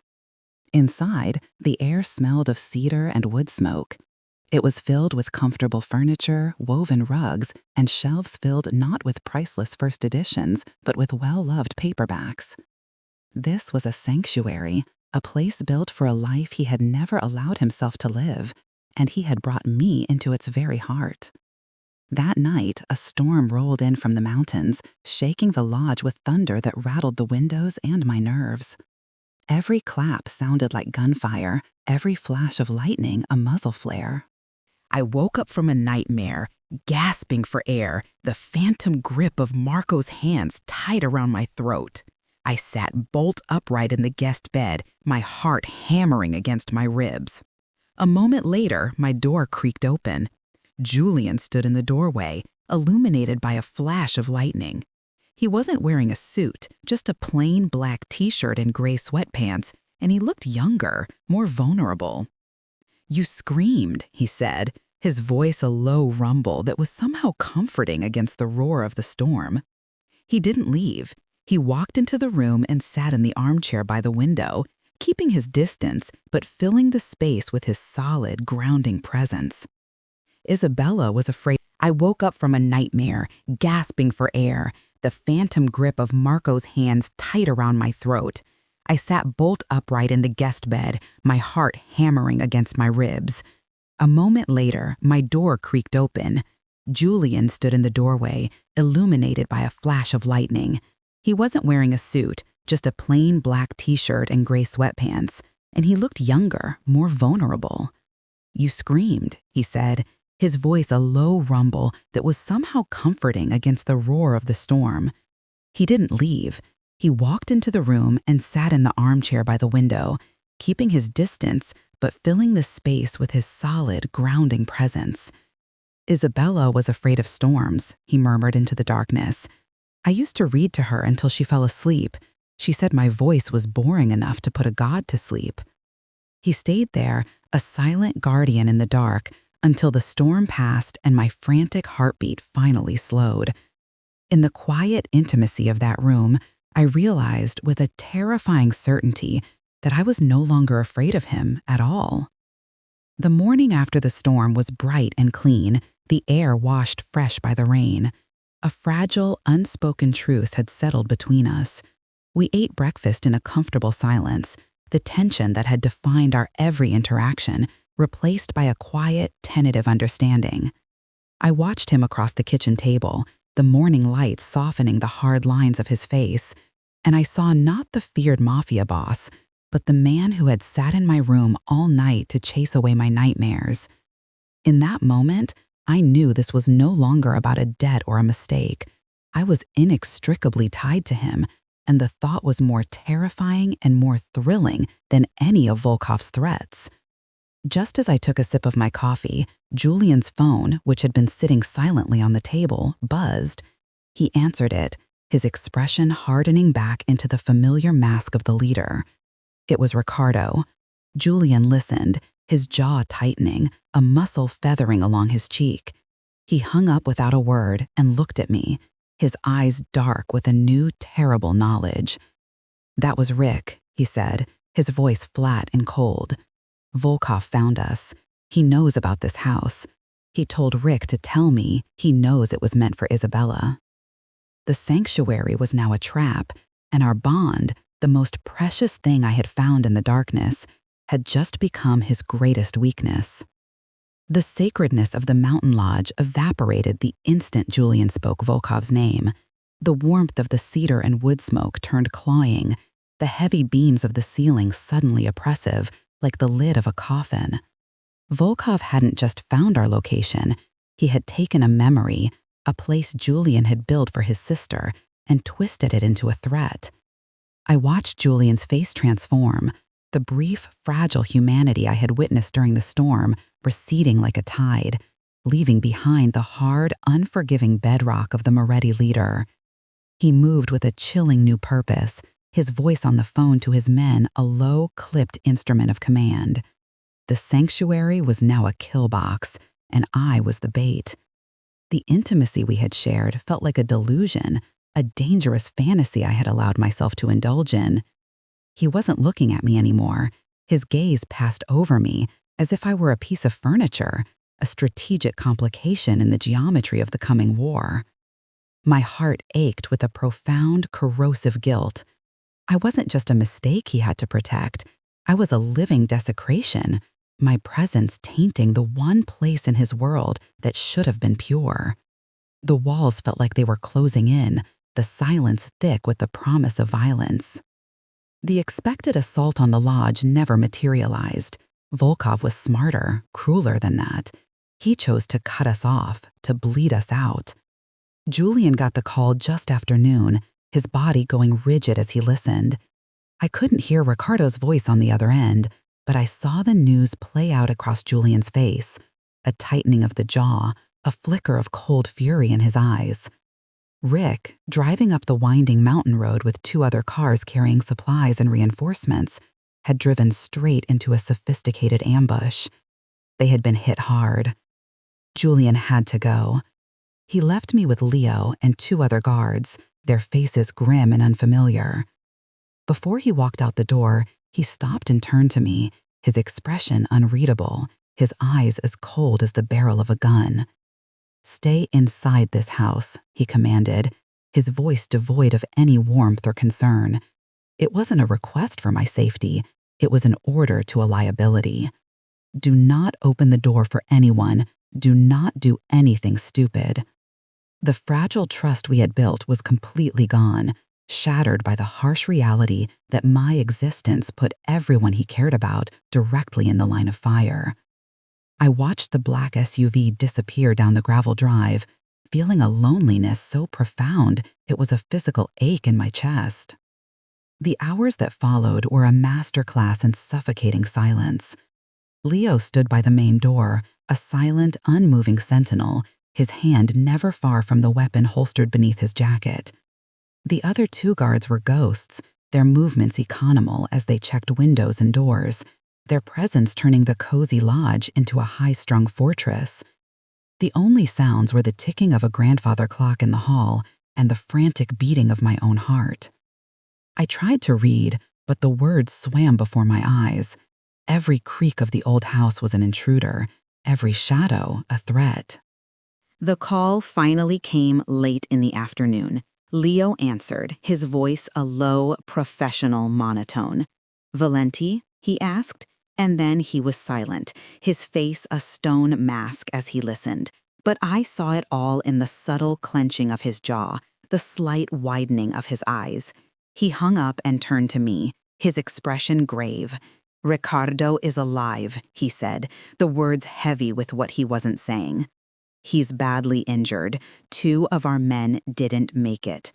Inside, the air smelled of cedar and wood smoke. It was filled with comfortable furniture, woven rugs, and shelves filled not with priceless first editions, but with well-loved paperbacks. This was a sanctuary, a place built for a life he had never allowed himself to live, and he had brought me into its very heart. That night, a storm rolled in from the mountains, shaking the lodge with thunder that rattled the windows and my nerves. Every clap sounded like gunfire, every flash of lightning a muzzle flare. I woke up from a nightmare, gasping for air, the phantom grip of Marco's hands tight around my throat. I sat bolt upright in the guest bed, my heart hammering against my ribs. A moment later, my door creaked open. Julian stood in the doorway, illuminated by a flash of lightning. He wasn't wearing a suit, just a plain black t-shirt and gray sweatpants, and he looked younger, more vulnerable. "You screamed," he said, his voice a low rumble that was somehow comforting against the roar of the storm. He didn't leave. He walked into the room and sat in the armchair by the window, keeping his distance but filling the space with his solid, grounding presence. Isabella was afraid. I woke up from a nightmare, gasping for air, the phantom grip of Marco's hands tight around my throat. I sat bolt upright in the guest bed, my heart hammering against my ribs. A moment later, my door creaked open. Julian stood in the doorway, illuminated by a flash of lightning. He wasn't wearing a suit, just a plain black t-shirt and gray sweatpants, and he looked younger, more vulnerable. "You screamed," he said, his voice a low rumble that was somehow comforting against the roar of the storm. He didn't leave. He walked into the room and sat in the armchair by the window, keeping his distance but filling the space with his solid, grounding presence. "Isabella was afraid of storms," he murmured into the darkness. "I used to read to her until she fell asleep. She said my voice was boring enough to put a god to sleep." He stayed there, a silent guardian in the dark, until the storm passed and my frantic heartbeat finally slowed. In the quiet intimacy of that room, I realized with a terrifying certainty that I was no longer afraid of him at all. The morning after the storm was bright and clean, the air washed fresh by the rain. A fragile, unspoken truce had settled between us. We ate breakfast in a comfortable silence, the tension that had defined our every interaction replaced by a quiet, tentative understanding. I watched him across the kitchen table, the morning light softening the hard lines of his face, and I saw not the feared Mafia boss, but the man who had sat in my room all night to chase away my nightmares. In that moment, I knew this was no longer about a debt or a mistake. I was inextricably tied to him, and the thought was more terrifying and more thrilling than any of Volkov's threats. Just as I took a sip of my coffee, Julian's phone, which had been sitting silently on the table, buzzed. He answered it, his expression hardening back into the familiar mask of the leader. It was Ricardo. Julian listened, his jaw tightening, a muscle feathering along his cheek. He hung up without a word and looked at me, his eyes dark with a new, terrible knowledge. "That was Rick," he said, his voice flat and cold. "Volkov found us. He knows about this house. He told Rick to tell me he knows it was meant for Isabella." The sanctuary was now a trap, and our bond, the most precious thing I had found in the darkness, had just become his greatest weakness. The sacredness of the mountain lodge evaporated the instant Julian spoke Volkov's name. The warmth of the cedar and wood smoke turned cloying, the heavy beams of the ceiling suddenly oppressive, like the lid of a coffin. Volkov hadn't just found our location, he had taken a memory, a place Julian had built for his sister, and twisted it into a threat. I watched Julian's face transform, the brief, fragile humanity I had witnessed during the storm receding like a tide, leaving behind the hard, unforgiving bedrock of the Moretti leader. He moved with a chilling new purpose, his voice on the phone to his men a low, clipped instrument of command. The sanctuary was now a kill box, and I was the bait. The intimacy we had shared felt like a delusion, a dangerous fantasy I had allowed myself to indulge in. He wasn't looking at me anymore. His gaze passed over me as if I were a piece of furniture, a strategic complication in the geometry of the coming war. My heart ached with a profound, corrosive guilt. I wasn't just a mistake he had to protect. I was a living desecration, my presence tainting the one place in his world that should have been pure. The walls felt like they were closing in, the silence thick with the promise of violence. The expected assault on the lodge never materialized. Volkov was smarter, crueler than that. He chose to cut us off, to bleed us out. Julian got the call just after noon, his body going rigid as he listened. I couldn't hear Ricardo's voice on the other end, but I saw the news play out across Julian's face, a tightening of the jaw, a flicker of cold fury in his eyes. Rick, driving up the winding mountain road with 2 other cars carrying supplies and reinforcements, had driven straight into a sophisticated ambush. They had been hit hard. Julian had to go. He left me with Leo and 2 other guards, their faces grim and unfamiliar. Before he walked out the door, he stopped and turned to me, his expression unreadable, his eyes as cold as the barrel of a gun. "Stay inside this house," he commanded, his voice devoid of any warmth or concern. It wasn't a request for my safety, it was an order to a liability. "Do not open the door for anyone, do not do anything stupid." The fragile trust we had built was completely gone, shattered by the harsh reality that my existence put everyone he cared about directly in the line of fire. I watched the black SUV disappear down the gravel drive, feeling a loneliness so profound it was a physical ache in my chest. The hours that followed were a masterclass in suffocating silence. Leo stood by the main door, a silent, unmoving sentinel, his hand never far from the weapon holstered beneath his jacket. The other 2 guards were ghosts, their movements economal as they checked windows and doors, their presence turning the cozy lodge into a high-strung fortress. The only sounds were the ticking of a grandfather clock in the hall and the frantic beating of my own heart. I tried to read, but the words swam before my eyes. Every creak of the old house was an intruder, every shadow a threat. The call finally came late in the afternoon. Leo answered, his voice a low, professional monotone. "Valenti?" he asked, and then he was silent, his face a stone mask as he listened. But I saw it all in the subtle clenching of his jaw, the slight widening of his eyes. He hung up and turned to me, his expression grave. "Ricardo is alive," he said, the words heavy with what he wasn't saying. "He's badly injured. 2 of our men didn't make it."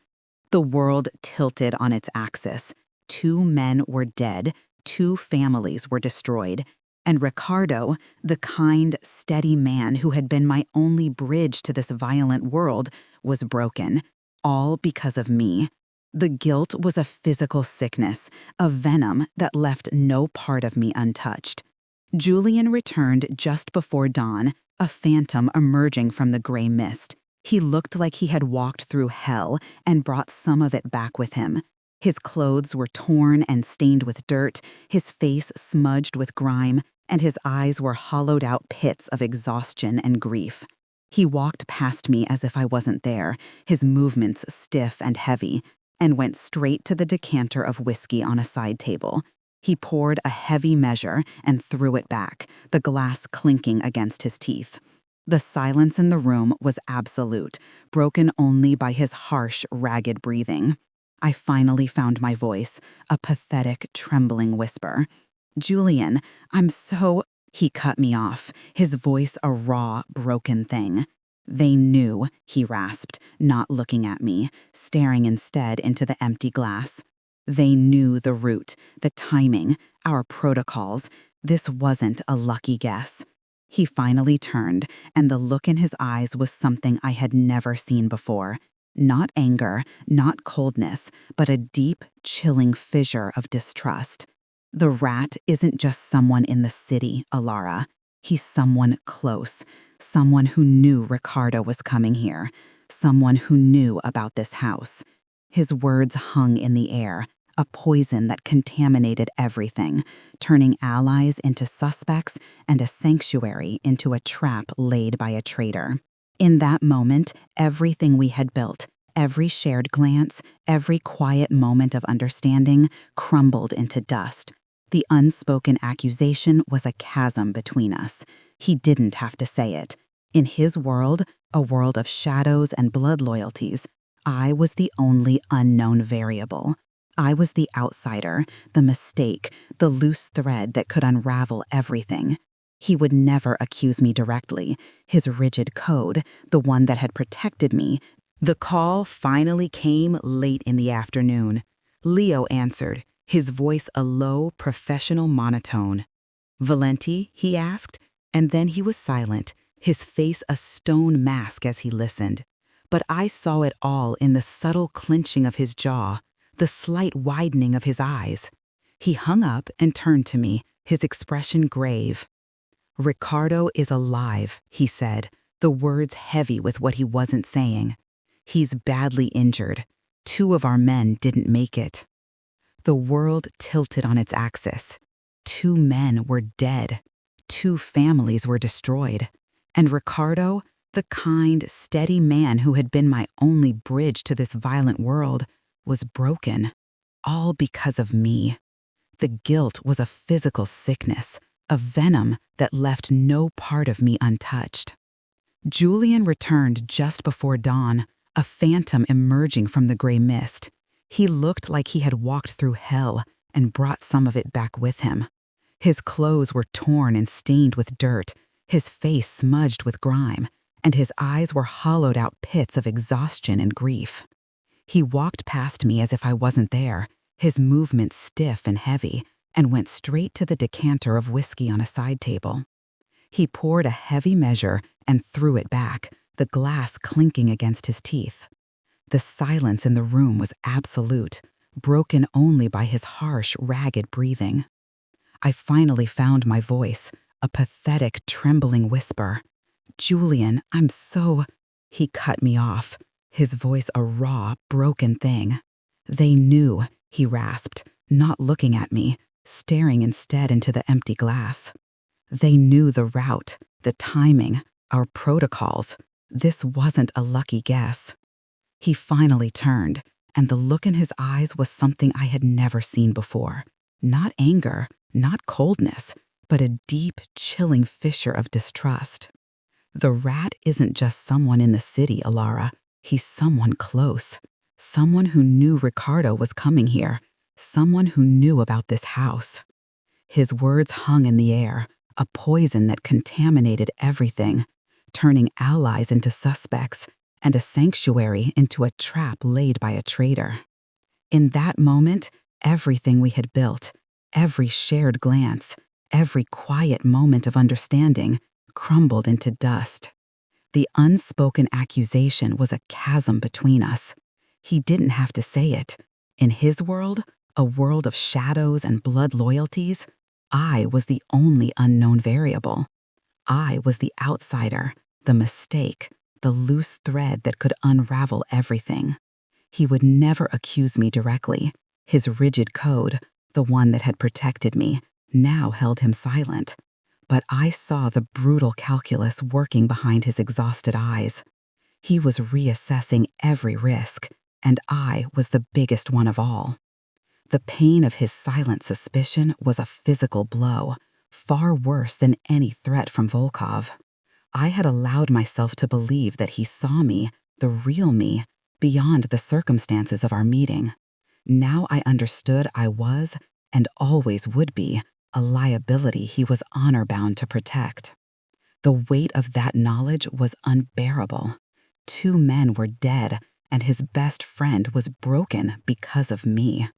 The world tilted on its axis. 2 men were dead, 2 families were destroyed, and Ricardo, the kind, steady man who had been my only bridge to this violent world, was broken, all because of me. The guilt was a physical sickness, a venom that left no part of me untouched. Julian returned just before dawn, a phantom emerging from the gray mist. He looked like he had walked through hell and brought some of it back with him. His clothes were torn and stained with dirt, his face smudged with grime, and his eyes were hollowed-out pits of exhaustion and grief. He walked past me as if I wasn't there, his movements stiff and heavy, and went straight to the decanter of whiskey on a side table. He poured a heavy measure and threw it back, the glass clinking against his teeth. The silence in the room was absolute, broken only by his harsh, ragged breathing. I finally found my voice, a pathetic, trembling whisper. "Julian, I'm so—" He cut me off, his voice a raw, broken thing. "They knew," he rasped, not looking at me, staring instead into the empty glass. "They knew the route, the timing, our protocols. This wasn't a lucky guess." He finally turned, and the look in his eyes was something I had never seen before. Not anger, not coldness, but a deep, chilling fissure of distrust. The rat isn't just someone in the city, Alara. He's someone close, someone who knew Ricardo was coming here, someone who knew about this house. His words hung in the air, a poison that contaminated everything, turning allies into suspects and a sanctuary into a trap laid by a traitor. In that moment, everything we had built, every shared glance, every quiet moment of understanding, crumbled into dust. The unspoken accusation was a chasm between us. He didn't have to say it. In his world, a world of shadows and blood loyalties, I was the only unknown variable. I was the outsider, the mistake, the loose thread that could unravel everything. He would never accuse me directly. His rigid code, the one that had protected me. The call finally came late in the afternoon. Leo answered, his voice a low, professional monotone. "Valenti?" he asked, and then he was silent, his face a stone mask as he listened. But I saw it all in the subtle clenching of his jaw, the slight widening of his eyes. He hung up and turned to me, his expression grave. "Ricardo is alive," he said, the words heavy with what he wasn't saying. "He's badly injured. 2 of our men didn't make it." The world tilted on its axis. 2 men were dead. 2 families were destroyed. And Ricardo, the kind, steady man who had been my only bridge to this violent world, was broken. All because of me. The guilt was a physical sickness, a venom that left no part of me untouched. Julian returned just before dawn, a phantom emerging from the gray mist. He looked like he had walked through hell and brought some of it back with him. His clothes were torn and stained with dirt, his face smudged with grime, and his eyes were hollowed-out pits of exhaustion and grief. He walked past me as if I wasn't there, his movements stiff and heavy, and went straight to the decanter of whiskey on a side table. He poured a heavy measure and threw it back, the glass clinking against his teeth. The silence in the room was absolute, broken only by his harsh, ragged breathing. I finally found my voice, a pathetic, trembling whisper. "Julian, I'm so—" He cut me off, his voice a raw, broken thing. "They knew," he rasped, not looking at me, staring instead into the empty glass. "They knew the route, the timing, our protocols. This wasn't a lucky guess." He finally turned, and the look in his eyes was something I had never seen before. Not anger, not coldness, but a deep, chilling fissure of distrust. "The rat isn't just someone in the city, Alara. He's someone close. Someone who knew Ricardo was coming here. Someone who knew about this house." His words hung in the air, a poison that contaminated everything, turning allies into suspects and a sanctuary into a trap laid by a traitor. In that moment, everything we had built, every shared glance, every quiet moment of understanding, crumbled into dust. The unspoken accusation was a chasm between us. He didn't have to say it. In his world, a world of shadows and blood loyalties, I was the only unknown variable. I was the outsider, the mistake, the loose thread that could unravel everything. He would never accuse me directly. His rigid code, the one that had protected me, now held him silent. But I saw the brutal calculus working behind his exhausted eyes. He was reassessing every risk, and I was the biggest one of all. The pain of his silent suspicion was a physical blow, far worse than any threat from Volkov. I had allowed myself to believe that he saw me, the real me, beyond the circumstances of our meeting. Now I understood I was, and always would be, a liability he was honor-bound to protect. The weight of that knowledge was unbearable. 2 men were dead, and his best friend was broken because of me.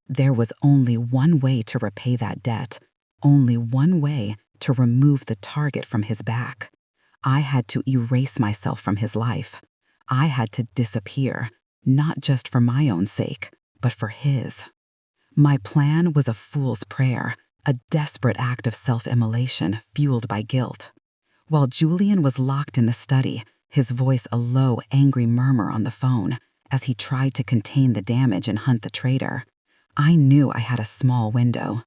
There was only one way to repay that debt, only one way to remove the target from his back. I had to erase myself from his life. I had to disappear, not just for my own sake, but for his. My plan was a fool's prayer, a desperate act of self-immolation fueled by guilt. While Julian was locked in the study, his voice a low, angry murmur on the phone, as he tried to contain the damage and hunt the traitor, I knew I had a small window.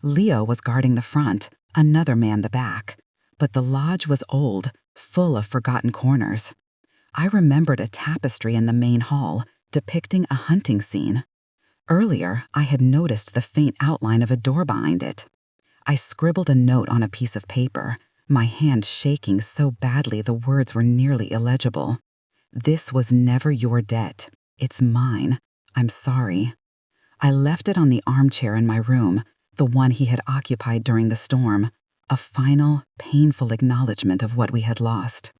Leo was guarding the front, another man the back, but the lodge was old, full of forgotten corners. I remembered a tapestry in the main hall depicting a hunting scene. Earlier, I had noticed the faint outline of a door behind it. I scribbled a note on a piece of paper, my hand shaking so badly the words were nearly illegible. This was never your debt. It's mine. I'm sorry. I left it on the armchair in my room, the one he had occupied during the storm, a final, painful acknowledgement of what we had lost.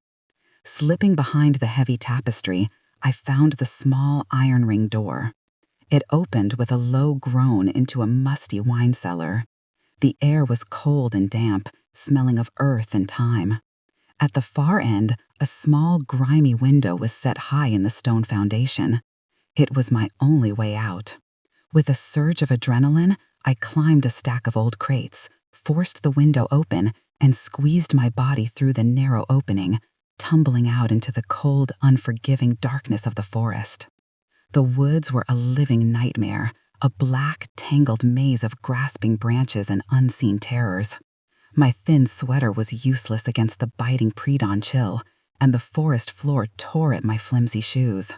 Slipping behind the heavy tapestry, I found the small iron ring door. It opened with a low groan into a musty wine cellar. The air was cold and damp, smelling of earth and time. At the far end, a small, grimy window was set high in the stone foundation. It was my only way out. With a surge of adrenaline, I climbed a stack of old crates, forced the window open, and squeezed my body through the narrow opening, tumbling out into the cold, unforgiving darkness of the forest. The woods were a living nightmare, a black, tangled maze of grasping branches and unseen terrors. My thin sweater was useless against the biting pre-dawn chill, and the forest floor tore at my flimsy shoes.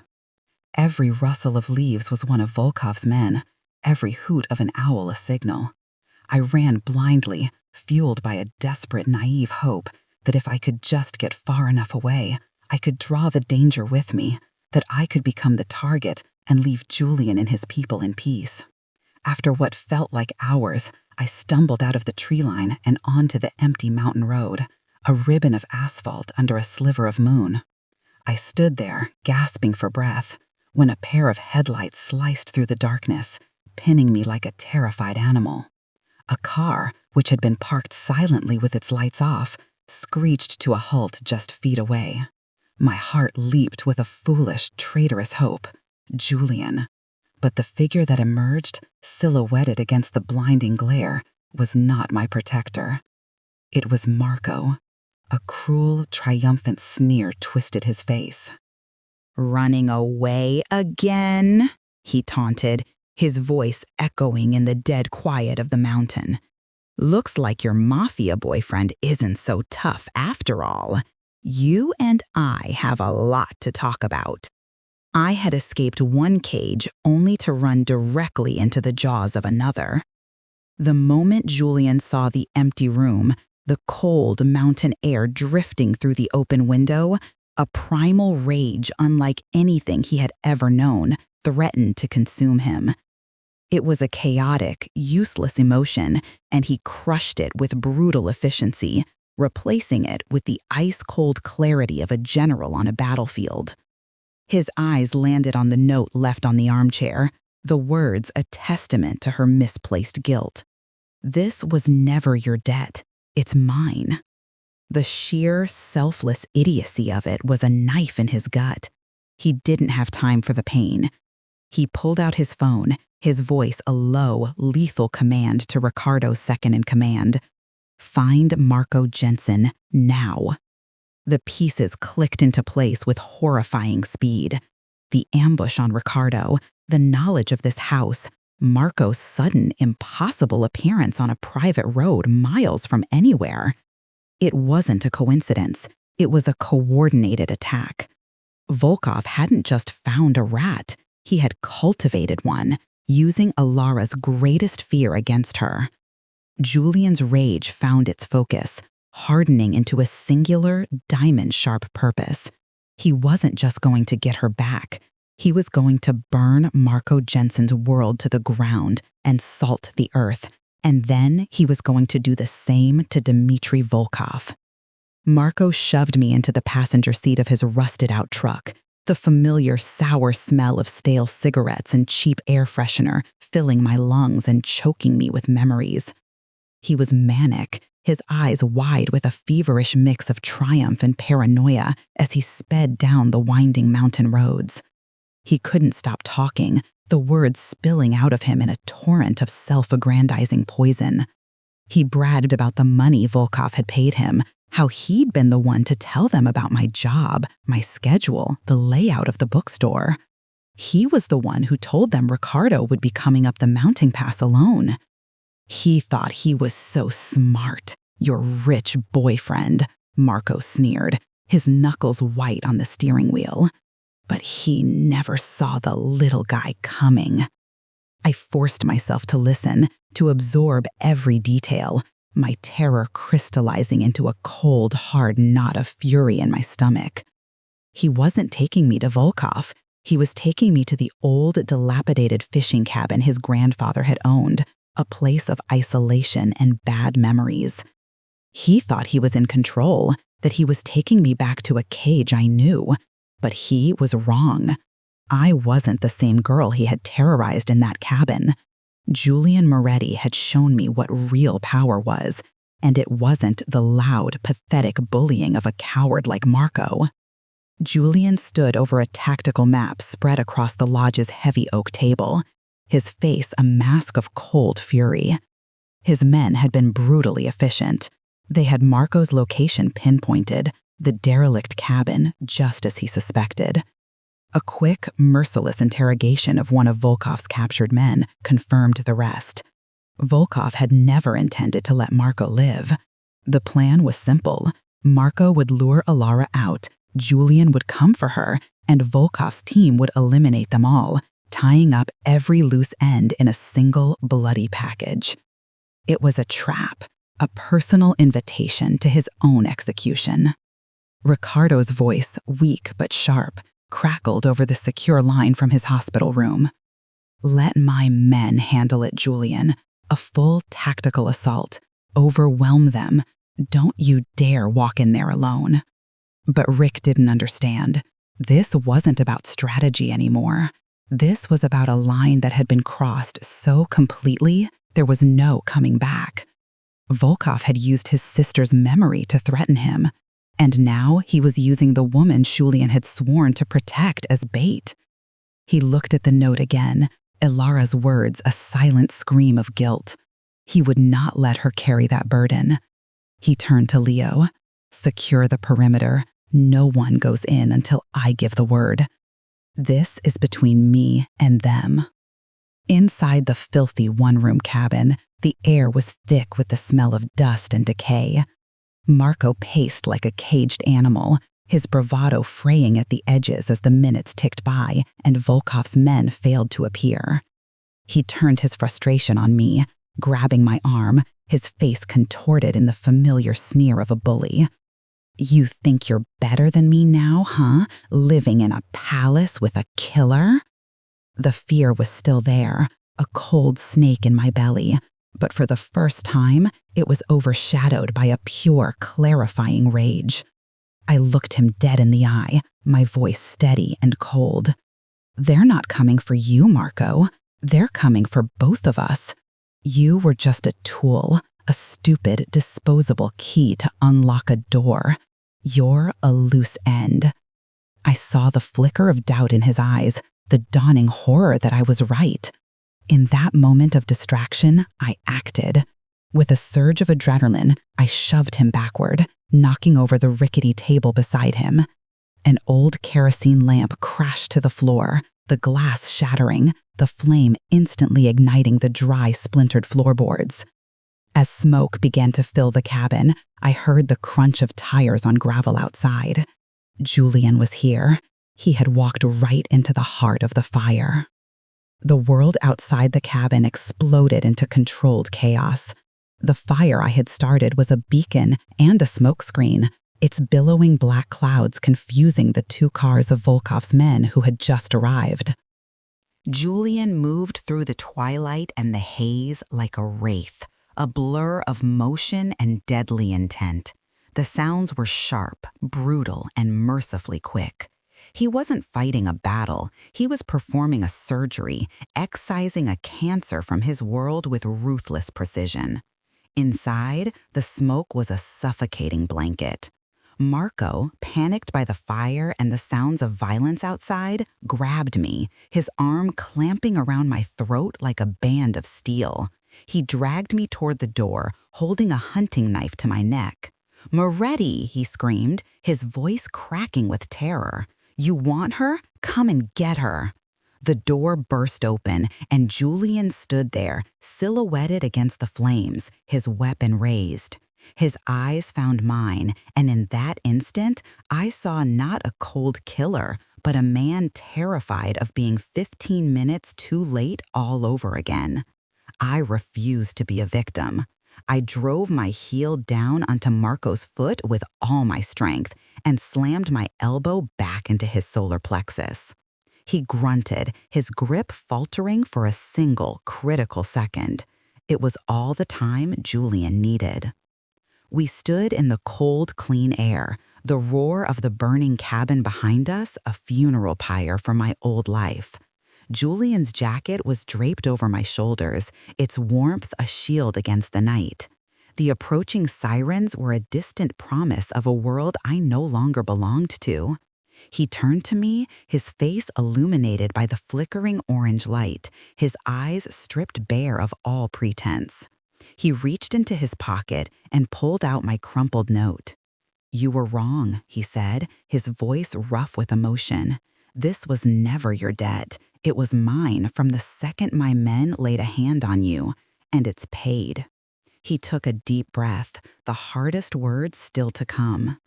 Every rustle of leaves was one of Volkov's men, every hoot of an owl a signal. I ran blindly, fueled by a desperate, naive hope that if I could just get far enough away, I could draw the danger with me, that I could become the target and leave Julian and his people in peace. After what felt like hours, I stumbled out of the tree line and onto the empty mountain road, a ribbon of asphalt under a sliver of moon. I stood there, gasping for breath, when a pair of headlights sliced through the darkness, pinning me like a terrified animal. A car, which had been parked silently with its lights off, screeched to a halt just feet away. My heart leaped with a foolish, traitorous hope. Julian. But the figure that emerged, silhouetted against the blinding glare, was not my protector. It was Marco. A cruel, triumphant sneer twisted his face. "Running away again?" he taunted, his voice echoing in the dead quiet of the mountain. "Looks like your Mafia boyfriend isn't so tough after all. You and I have a lot to talk about." I had escaped one cage only to run directly into the jaws of another. The moment Julian saw the empty room, the cold mountain air drifting through the open window, a primal rage unlike anything he had ever known threatened to consume him. It was a chaotic, useless emotion, and he crushed it with brutal efficiency, replacing it with the ice-cold clarity of a general on a battlefield. His eyes landed on the note left on the armchair, the words a testament to her misplaced guilt. "This was never your debt. It's mine." The sheer, selfless idiocy of it was a knife in his gut. He didn't have time for the pain. He pulled out his phone, his voice a low, lethal command to Ricardo's second-in-command. Find Marco Jensen now. The pieces clicked into place with horrifying speed. The ambush on Ricardo, the knowledge of this house, Marco's sudden, impossible appearance on a private road miles from anywhere. It wasn't a coincidence. It was a coordinated attack. Volkov hadn't just found a rat. He had cultivated one, using Alara's greatest fear against her. Julian's rage found its focus, hardening into a singular, diamond-sharp purpose. He wasn't just going to get her back. He was going to burn Marco Jensen's world to the ground and salt the earth, and then he was going to do the same to Dmitry Volkov. Marco shoved me into the passenger seat of his rusted-out truck, the familiar sour smell of stale cigarettes and cheap air freshener filling my lungs and choking me with memories. He was manic, his eyes wide with a feverish mix of triumph and paranoia as he sped down the winding mountain roads. He couldn't stop talking, the words spilling out of him in a torrent of self-aggrandizing poison. He bragged about the money Volkov had paid him, how he'd been the one to tell them about my job, my schedule, the layout of the bookstore. He was the one who told them Ricardo would be coming up the mountain pass alone. He thought he was so smart, your rich boyfriend, Marco sneered, his knuckles white on the steering wheel. But he never saw the little guy coming. I forced myself to listen, to absorb every detail, my terror crystallizing into a cold, hard knot of fury in my stomach. He wasn't taking me to Volkov. He was taking me to the old, dilapidated fishing cabin his grandfather had owned, a place of isolation and bad memories. He thought he was in control, that he was taking me back to a cage I knew. But he was wrong. I wasn't the same girl he had terrorized in that cabin. Julian Moretti had shown me what real power was, and it wasn't the loud, pathetic bullying of a coward like Marco. Julian stood over a tactical map spread across the lodge's heavy oak table, his face a mask of cold fury. His men had been brutally efficient. They had Marco's location pinpointed, the derelict cabin, just as he suspected. A quick, merciless interrogation of one of Volkov's captured men confirmed the rest. Volkov had never intended to let Marco live. The plan was simple. Marco would lure Alara out, Julian would come for her, and Volkov's team would eliminate them all, tying up every loose end in a single bloody package. It was a trap, a personal invitation to his own execution. Ricardo's voice, weak but sharp, crackled over the secure line from his hospital room. Let my men handle it, Julian. A full tactical assault. Overwhelm them. Don't you dare walk in there alone. But Rick didn't understand. This wasn't about strategy anymore. This was about a line that had been crossed so completely there was no coming back. Volkov had used his sister's memory to threaten him, and now he was using the woman Julian had sworn to protect as bait. He looked at the note again, Ilara's words a silent scream of guilt. He would not let her carry that burden. He turned to Leo. Secure the perimeter. No one goes in until I give the word. This is between me and them. Inside the filthy one-room cabin, the air was thick with the smell of dust and decay. Marco paced like a caged animal, his bravado fraying at the edges as the minutes ticked by and Volkov's men failed to appear. He turned his frustration on me, grabbing my arm, his face contorted in the familiar sneer of a bully. You think you're better than me now, huh? Living in a palace with a killer? The fear was still there, a cold snake in my belly, but for the first time, it was overshadowed by a pure, clarifying rage. I looked him dead in the eye, my voice steady and cold. They're not coming for you, Marco. They're coming for both of us. You were just a tool, a stupid, disposable key to unlock a door. You're a loose end. I saw the flicker of doubt in his eyes, the dawning horror that I was right. In that moment of distraction, I acted. With a surge of adrenaline, I shoved him backward, knocking over the rickety table beside him. An old kerosene lamp crashed to the floor, the glass shattering, the flame instantly igniting the dry, splintered floorboards. As smoke began to fill the cabin, I heard the crunch of tires on gravel outside. Julian was here. He had walked right into the heart of the fire. The world outside the cabin exploded into controlled chaos. The fire I had started was a beacon and a smokescreen, its billowing black clouds confusing the 2 cars of Volkov's men who had just arrived. Julian moved through the twilight and the haze like a wraith, a blur of motion and deadly intent. The sounds were sharp, brutal, and mercifully quick. He wasn't fighting a battle. He was performing a surgery, excising a cancer from his world with ruthless precision. Inside, the smoke was a suffocating blanket. Marco, panicked by the fire and the sounds of violence outside, grabbed me, his arm clamping around my throat like a band of steel. He dragged me toward the door, holding a hunting knife to my neck. "Moretti," he screamed, his voice cracking with terror. "You want her? Come and get her." The door burst open, and Julian stood there, silhouetted against the flames, his weapon raised. His eyes found mine, and in that instant, I saw not a cold killer, but a man terrified of being 15 minutes too late all over again. I refused to be a victim. I drove my heel down onto Marco's foot with all my strength and slammed my elbow back into his solar plexus. He grunted, his grip faltering for a single critical second. It was all the time Julian needed. We stood in the cold, clean air, the roar of the burning cabin behind us a funeral pyre for my old life. Julian's jacket was draped over my shoulders, its warmth a shield against the night. The approaching sirens were a distant promise of a world I no longer belonged to. He turned to me, his face illuminated by the flickering orange light, his eyes stripped bare of all pretense. He reached into his pocket and pulled out my crumpled note. "You were wrong," he said, his voice rough with emotion. "This was never your debt. It was mine from the second my men laid a hand on you, and it's paid." He took a deep breath, the hardest words still to come.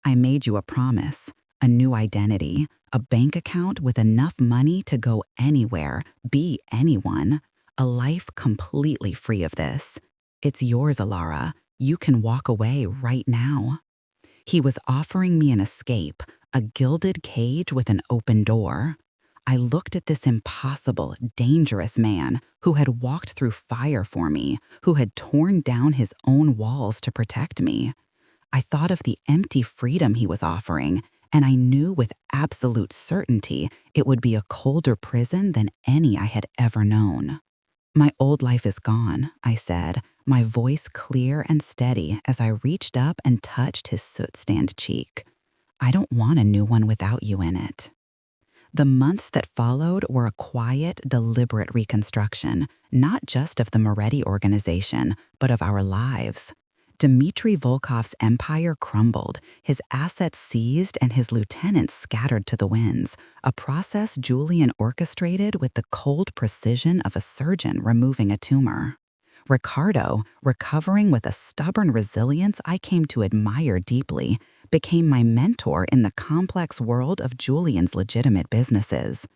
"I made you a promise, a new identity, a bank account with enough money to go anywhere, be anyone, a life completely free of this. It's yours, Alara. You can walk away right now." He was offering me an escape, a gilded cage with an open door. I looked at this impossible, dangerous man who had walked through fire for me, who had torn down his own walls to protect me. I thought of the empty freedom he was offering, and I knew with absolute certainty it would be a colder prison than any I had ever known. "My old life is gone," I said, my voice clear and steady as I reached up and touched his soot-stained cheek. "I don't want a new one without you in it." The months that followed were a quiet, deliberate reconstruction, not just of the Moretti organization, but of our lives. Dmitry Volkov's empire crumbled, his assets seized, and his lieutenants scattered to the winds, a process Julian orchestrated with the cold precision of a surgeon removing a tumor. Ricardo, recovering with a stubborn resilience I came to admire deeply, became my mentor in the complex world of Julian's legitimate businesses.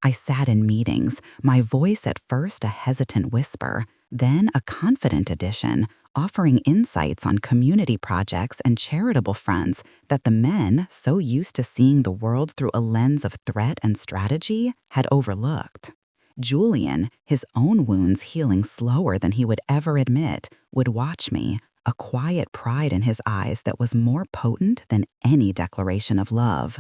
I sat in meetings, my voice at first a hesitant whisper, then a confident addition, offering insights on community projects and charitable fronts that the men, so used to seeing the world through a lens of threat and strategy, had overlooked. Julian, his own wounds healing slower than he would ever admit, would watch me, a quiet pride in his eyes that was more potent than any declaration of love.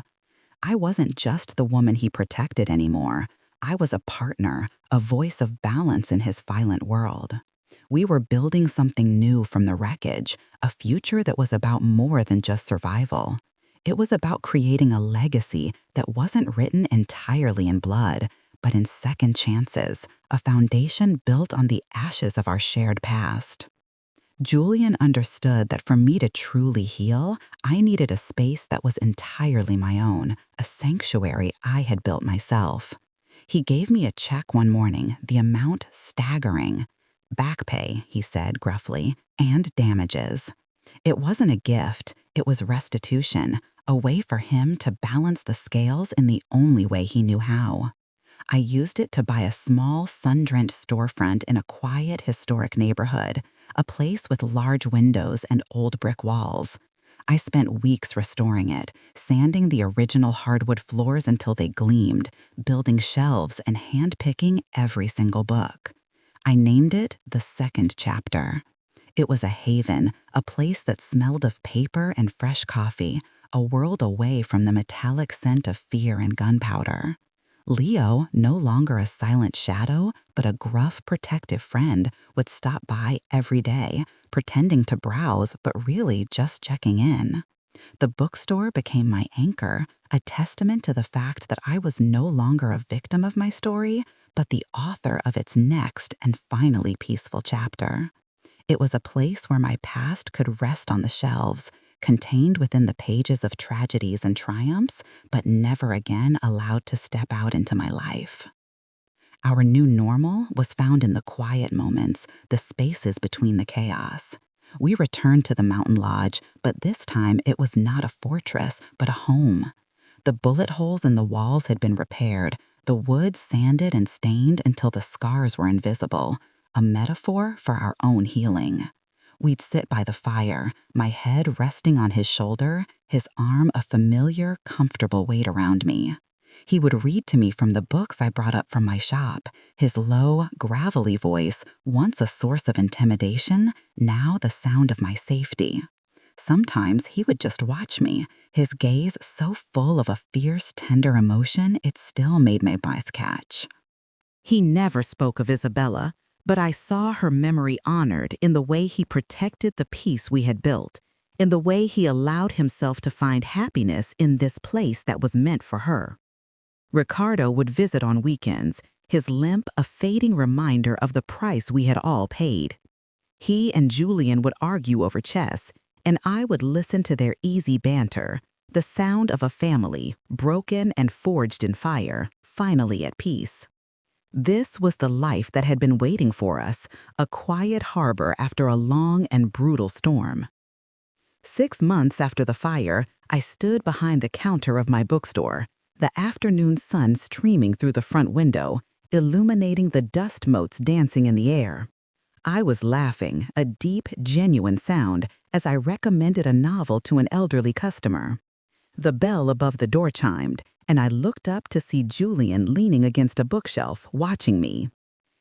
I wasn't just the woman he protected anymore. I was a partner, a voice of balance in his violent world. We were building something new from the wreckage, a future that was about more than just survival. It was about creating a legacy that wasn't written entirely in blood, but in second chances, a foundation built on the ashes of our shared past. Julian understood that for me to truly heal, I needed a space that was entirely my own, a sanctuary I had built myself. He gave me a check one morning, the amount staggering. Back pay, he said gruffly, and damages. It wasn't a gift, it was restitution, a way for him to balance the scales in the only way he knew how. I used it to buy a small, sun-drenched storefront in a quiet, historic neighborhood, a place with large windows and old brick walls. I spent weeks restoring it, sanding the original hardwood floors until they gleamed, building shelves and hand-picking every single book. I named it The Second Chapter. It was a haven, a place that smelled of paper and fresh coffee, a world away from the metallic scent of fear and gunpowder. Leo, no longer a silent shadow, but a gruff, protective friend, would stop by every day, pretending to browse, but really just checking in. The bookstore became my anchor, a testament to the fact that I was no longer a victim of my story, but the author of its next and finally peaceful chapter. It was a place where my past could rest on the shelves, contained within the pages of tragedies and triumphs, but never again allowed to step out into my life. Our new normal was found in the quiet moments, the spaces between the chaos. We returned to the mountain lodge, but this time it was not a fortress, but a home. The bullet holes in the walls had been repaired, the wood sanded and stained until the scars were invisible, a metaphor for our own healing. We'd sit by the fire, my head resting on his shoulder, his arm a familiar, comfortable weight around me. He would read to me from the books I brought up from my shop, his low, gravelly voice, once a source of intimidation, now the sound of my safety. Sometimes he would just watch me, his gaze so full of a fierce, tender emotion it still made my eyes catch. He never spoke of Isabella, but I saw her memory honored in the way he protected the peace we had built, in the way he allowed himself to find happiness in this place that was meant for her. Ricardo would visit on weekends, his limp a fading reminder of the price we had all paid. He and Julian would argue over chess, and I would listen to their easy banter, the sound of a family, broken and forged in fire, finally at peace. This was the life that had been waiting for us, a quiet harbor after a long and brutal storm. 6 months after the fire, I stood behind the counter of my bookstore, the afternoon sun streaming through the front window, illuminating the dust motes dancing in the air. I was laughing, a deep, genuine sound, as I recommended a novel to an elderly customer. The bell above the door chimed, and I looked up to see Julian leaning against a bookshelf, watching me.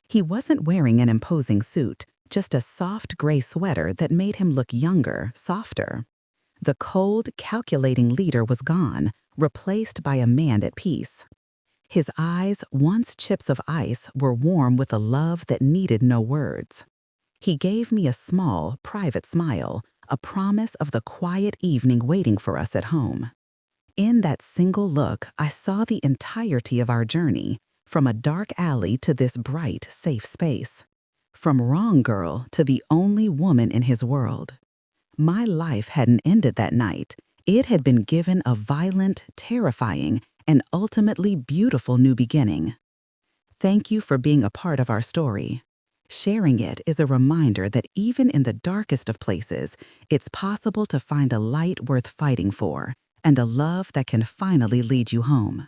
He wasn't wearing an imposing suit, just a soft gray sweater that made him look younger, softer. The cold, calculating leader was gone, replaced by a man at peace. His eyes, once chips of ice, were warm with a love that needed no words. He gave me a small, private smile, a promise of the quiet evening waiting for us at home. In that single look, I saw the entirety of our journey, from a dark alley to this bright, safe space. From wrong girl to the only woman in his world. My life hadn't ended that night. It had been given a violent, terrifying, and ultimately beautiful new beginning. Thank you for being a part of our story. Sharing it is a reminder that even in the darkest of places, it's possible to find a light worth fighting for, and a love that can finally lead you home.